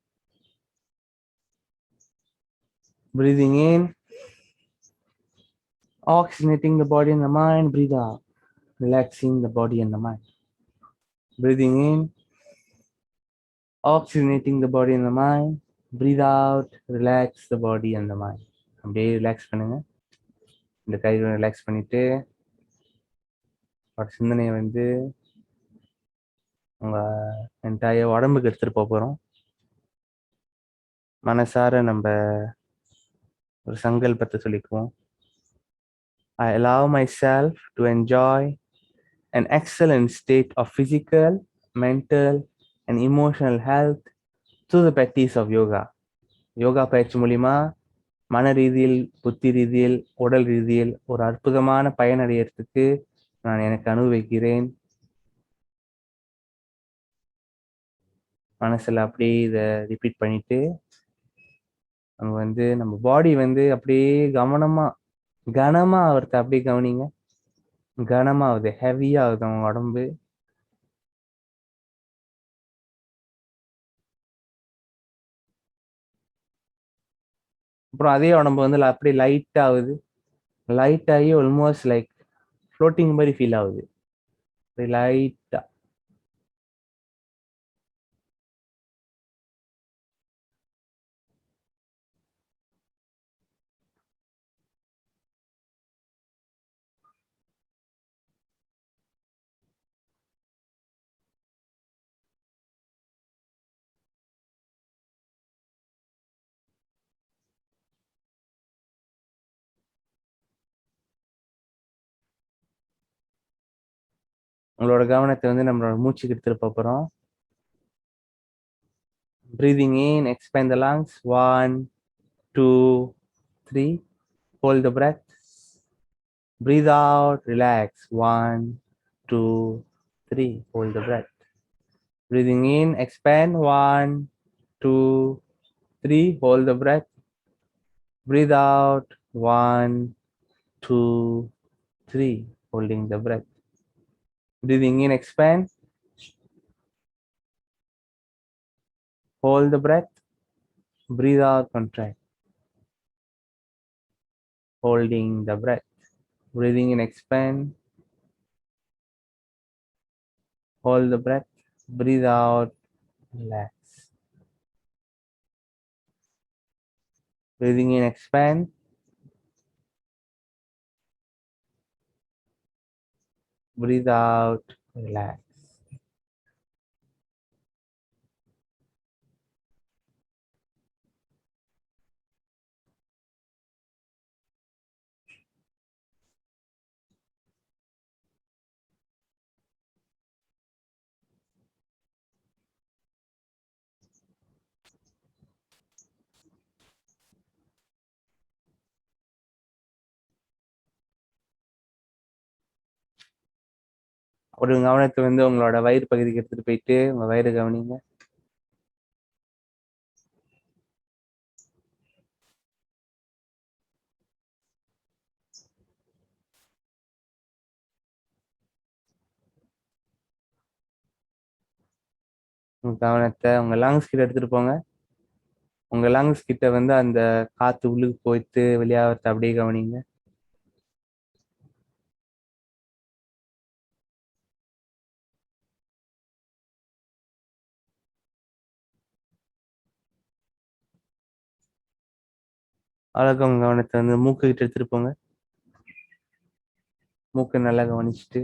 Breathing in, oxygenating the body and the mind. Breathe out, relaxing the body and the mind. Breathing in, oxygenating the body and the mind. Breathe out, relax the body and the mind. அப்படியே ரிலாக்ஸ் பண்ணுங்க. இந்த கைகளை ரிலாக்ஸ் பண்ணிட்டு ஒரு சிந்தனையை வந்து உங்க என்டையர் உடம்புக்கு எடுத்துட்டு போறோம். மனசார நம்ம ஒரு சங்கல்பத்தை சொல்லிக்குவோம். I allow myself to enjoy an excellent state of physical, mental and emotional health through the practice of yoga. Yoga பயிற்சி மூலிமா மன ரீதியில், புத்தி ரீதியில், உடல் ரீதியில் ஒரு அற்புதமான பயனடைகிறதுக்கு நான் எனக்கு அனுபவிக்கிறேன். மனசுல அப்படியே இதை ரிப்பீட் பண்ணிட்டு நம்ம வந்து நம்ம பாடி வந்து அப்படியே கனமா ஆகுறத அப்படியே கவனிங்க. கனமாகுது, ஹெவியா ஆகுது அவங்க உடம்பு. அப்புறம் அதே உடம்பு வந்து அப்படியே லைட் ஆகுது. லைட் ஆகி ஆல்மோஸ்ட் லைக் ஃப்ளோட்டிங் மாதிரி ஃபீல் ஆகுது. லைட்டா உங்களோட கவனத்தை வந்து நம்மளோட மூச்சுக்கு எடுத்துட்டு போறோம். Breathing in, expand the lungs. 1, 2, 3. Hold the breath. Breathe out, relax. 1, 2, 3. Hold the breath. Breathing in, expand. 1, 2, 3. Hold the breath. Breathe out. 1, 2, 3. Holding the breath. Breathing in, expand. Hold the breath. Breathe out, contract. Holding the breath. Breathing in, expand. Hold the breath. Breathe out, relax. Breathing in, expand. Breathe out, relax. ஒரு கவனத்தை வந்து உங்களோட வயிறு பகுதிக்கு எடுத்துட்டு போயிட்டு உங்க வயிறு கவனிங்க. உங்க கவனத்தை உங்க லங்ஸ் கிட்ட எடுத்துட்டு போங்க. உங்க லங்ஸ் கிட்ட வந்து அந்த காத்து உள்ளுக்கு போயிட்டு வெளியாகிறத அப்படியே கவனிங்க. அழகு உங்க கவனத்தை வந்து மூக்கு கிட்ட எடுத்துட்டு போங்க. மூக்கு நல்லா கவனிச்சுட்டு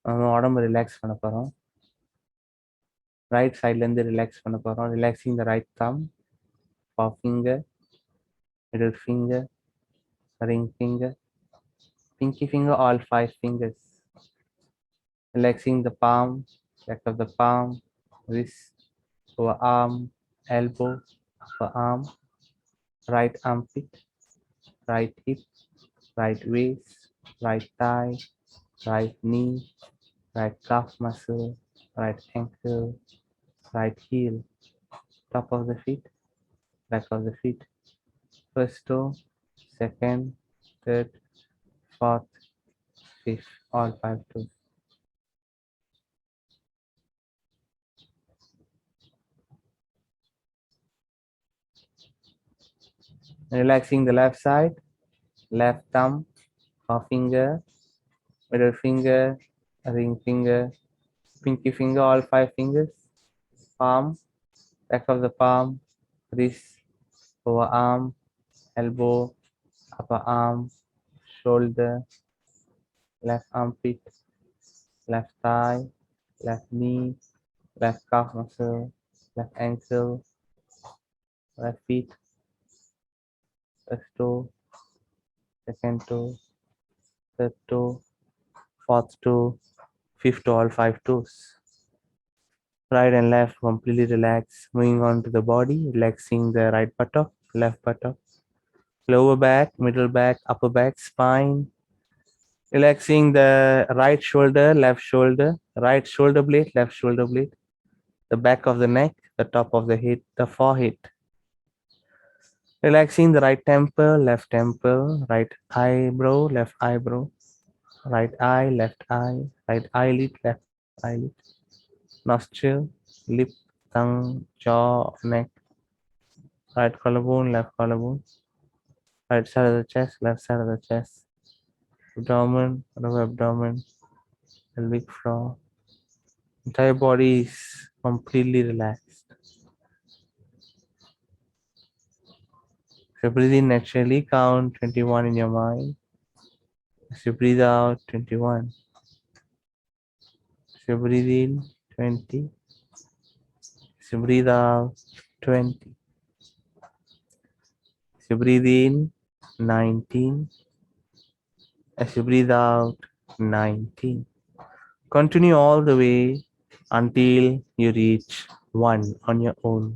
நம்ம உடம்பு ரிலாக்ஸ் பண்ண போறோம். ரைட் சைட்ல இருந்து ரிலாக்ஸ் பண்ண போறோம். Relaxing the right thumb, forefinger, middle finger, ring finger, pinky finger, all 5 fingers. Relaxing the palm, back of the palm, wrist, forearm, elbow, upper arm, right armpit, right hip, right waist, right thigh, right knee, right calf muscle, right ankle, right heel, top of the feet, back of the feet, first toe, second, third, fourth, fifth, all 5 toes. Relaxing the left side, left thumb, forefinger, middle finger, ring finger, pinky finger, all 5 fingers, palm, back of the palm, wrist, forearm, elbow, upper arm, shoulder, left armpit, left thigh, left knee, left calf muscle, left ankle, left feet, first toe, second toe, third toe, fourth toe, fifth toe, all 5 toes. Right and left completely relaxed. Moving on to the body, relaxing the right buttock, left buttock, lower back, middle back, upper back, spine. Relaxing the right shoulder, left shoulder, right shoulder blade, left shoulder blade, the back of the neck, the top of the head, the forehead. Relaxing the right temple, left temple, right eyebrow, left eyebrow, right eye, left eye, right eyelid, left eyelid, nostril, lip, tongue, jaw, neck, right collarbone, left collarbone, right side of the chest, left side of the chest, abdomen, lower abdomen, pelvic floor. Entire body is completely relaxed. So breathe in naturally, count 21 in your mind. As you breathe out, 21. As you breathe in, 20. As you breathe out, 20. As you breathe in, 19. As you breathe out, 19. Continue all the way until you reach 1 on your own.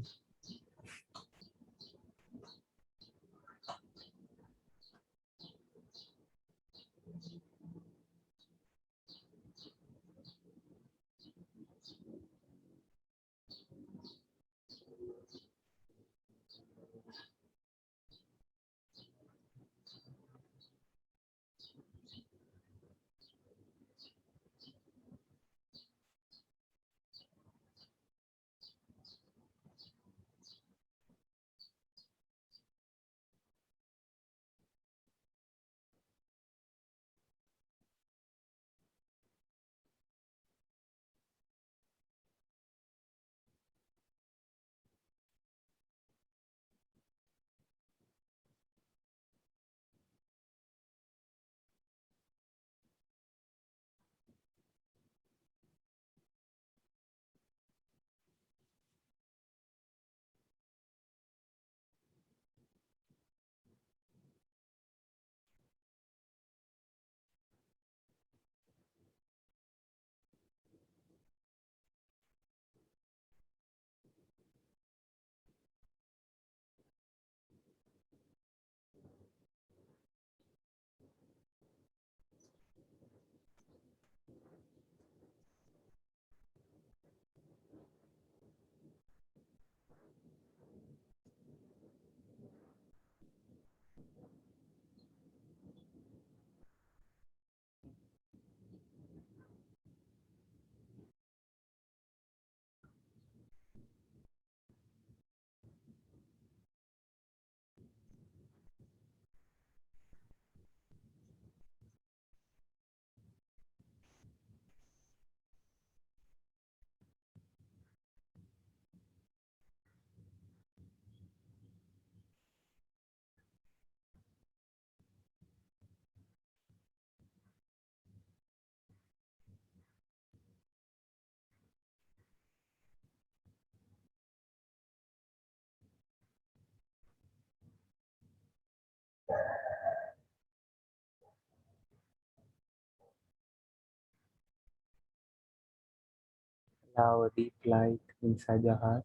allow a deep light inside your heart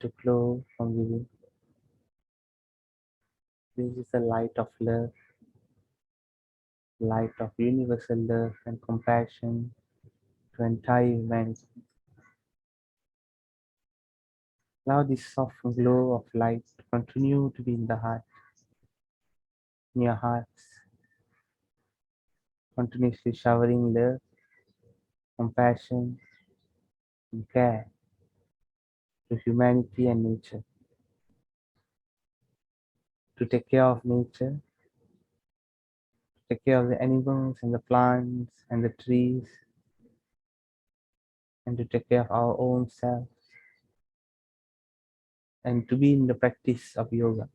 to flow from within. This is the light of love, light of universal love and compassion to entire humanity. Allow this soft glow of light to continue to be in the heart, in your hearts, continuously showering love, compassion, and care to humanity and nature. To take care of nature, to take care of the animals and the plants and the trees, and to take care of our own selves, and to be in the practice of yoga.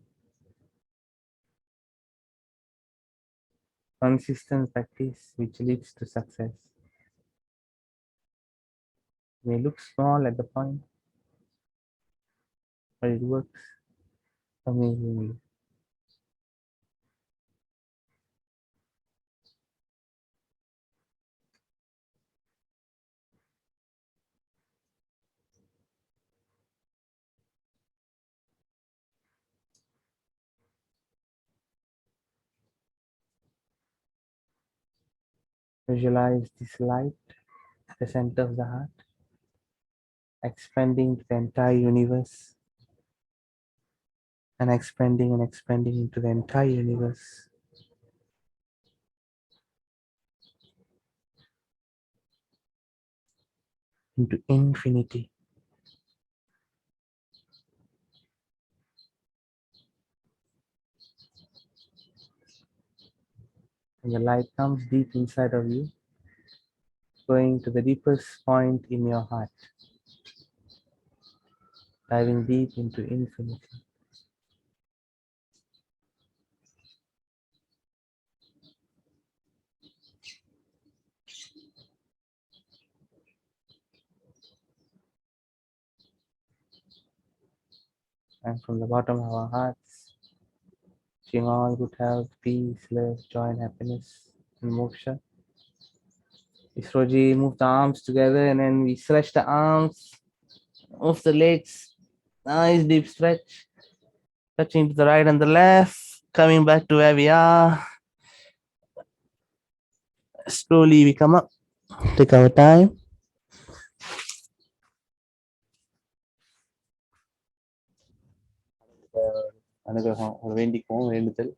Consistent practice which leads to success. May look small at the point, but it works amazingly. Visualize this light at the center of the heart, expanding to the entire universe, and expanding into the entire universe. Into infinity. And the light comes deep inside of you, going to the deepest point in your heart, diving deep into infinity. And from the bottom of our hearts, wishing all good health, peace, love, joy, and happiness, and moksha. Isroji, move the arms together and then we stretch the arms, move the legs, nice deep stretch, touching to the right and the left, coming back to where we are. Slowly we come up, take our time. அனுகிரகம் ஒரு வேண்டிக்குவோம். வேண்டுதல்,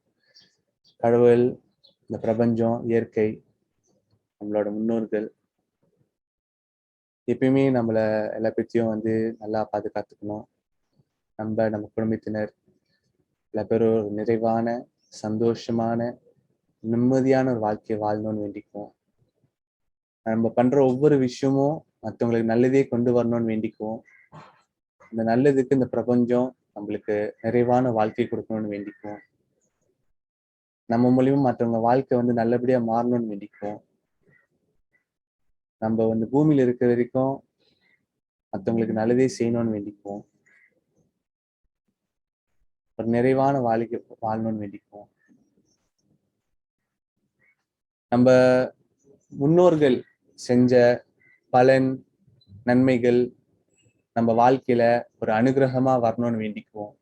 கடவுள், இந்த பிரபஞ்சம், இயற்கை, நம்மளோட முன்னோர்கள் எப்பயுமே நம்மள எல்லா பற்றியும் வந்து நல்லா பாதுகாத்துக்கணும். நம்ம குடும்பத்தினர் எல்லா பேரும் ஒரு நிறைவான, சந்தோஷமான, நிம்மதியான ஒரு வாழ்க்கையை வாழணும்னு வேண்டிக்குவோம். நம்ம பண்ற ஒவ்வொரு விஷயமும் மற்றவங்களுக்கு நல்லதே கொண்டு வரணும்னு வேண்டிக்குவோம். இந்த நல்லதுக்கு இந்த பிரபஞ்சம் நம்மளுக்கு நிறைவான வாழ்க்கை கொடுக்கணும்னு வேண்டிக்குவோம். நம்ம மூலியமா மற்றவங்க வாழ்க்கை வந்து நல்லபடியா மாறணும்னு வேண்டிக்குவோம். நம்ம வந்து பூமியில இருக்கிற வரைக்கும் மற்றவங்களுக்கு நல்லதே செய்யணும்னு வேண்டிக்குவோம். ஒரு நிறைவான வாழ்க்கை வாழணும்னு வேண்டிக்குவோம். நம்ம முன்னோர்கள் செஞ்ச பலன், நன்மைகள் நம்ம வாழ்க்கையில ஒரு அனுகிரகமா வரணும்னு வேண்டிக்குவோம்.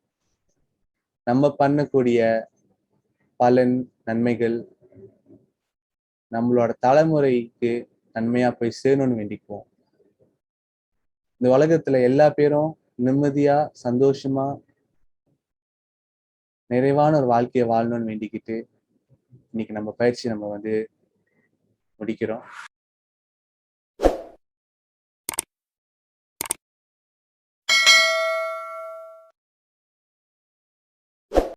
நம்ம பண்ணக்கூடிய பலன், நன்மைகள் நம்மளோட தலைமுறைக்கு நன்மையா போய் சேரணும்னு வேண்டிக்குவோம். இந்த உலகத்துல எல்லா பேரும் நிம்மதியா, சந்தோஷமா, நிறைவான ஒரு வாழ்க்கையை வாழணும்னு வேண்டிக்கிட்டு இன்னைக்கு நம்ம பயிற்சி நம்ம வந்து முடிக்கிறோம்.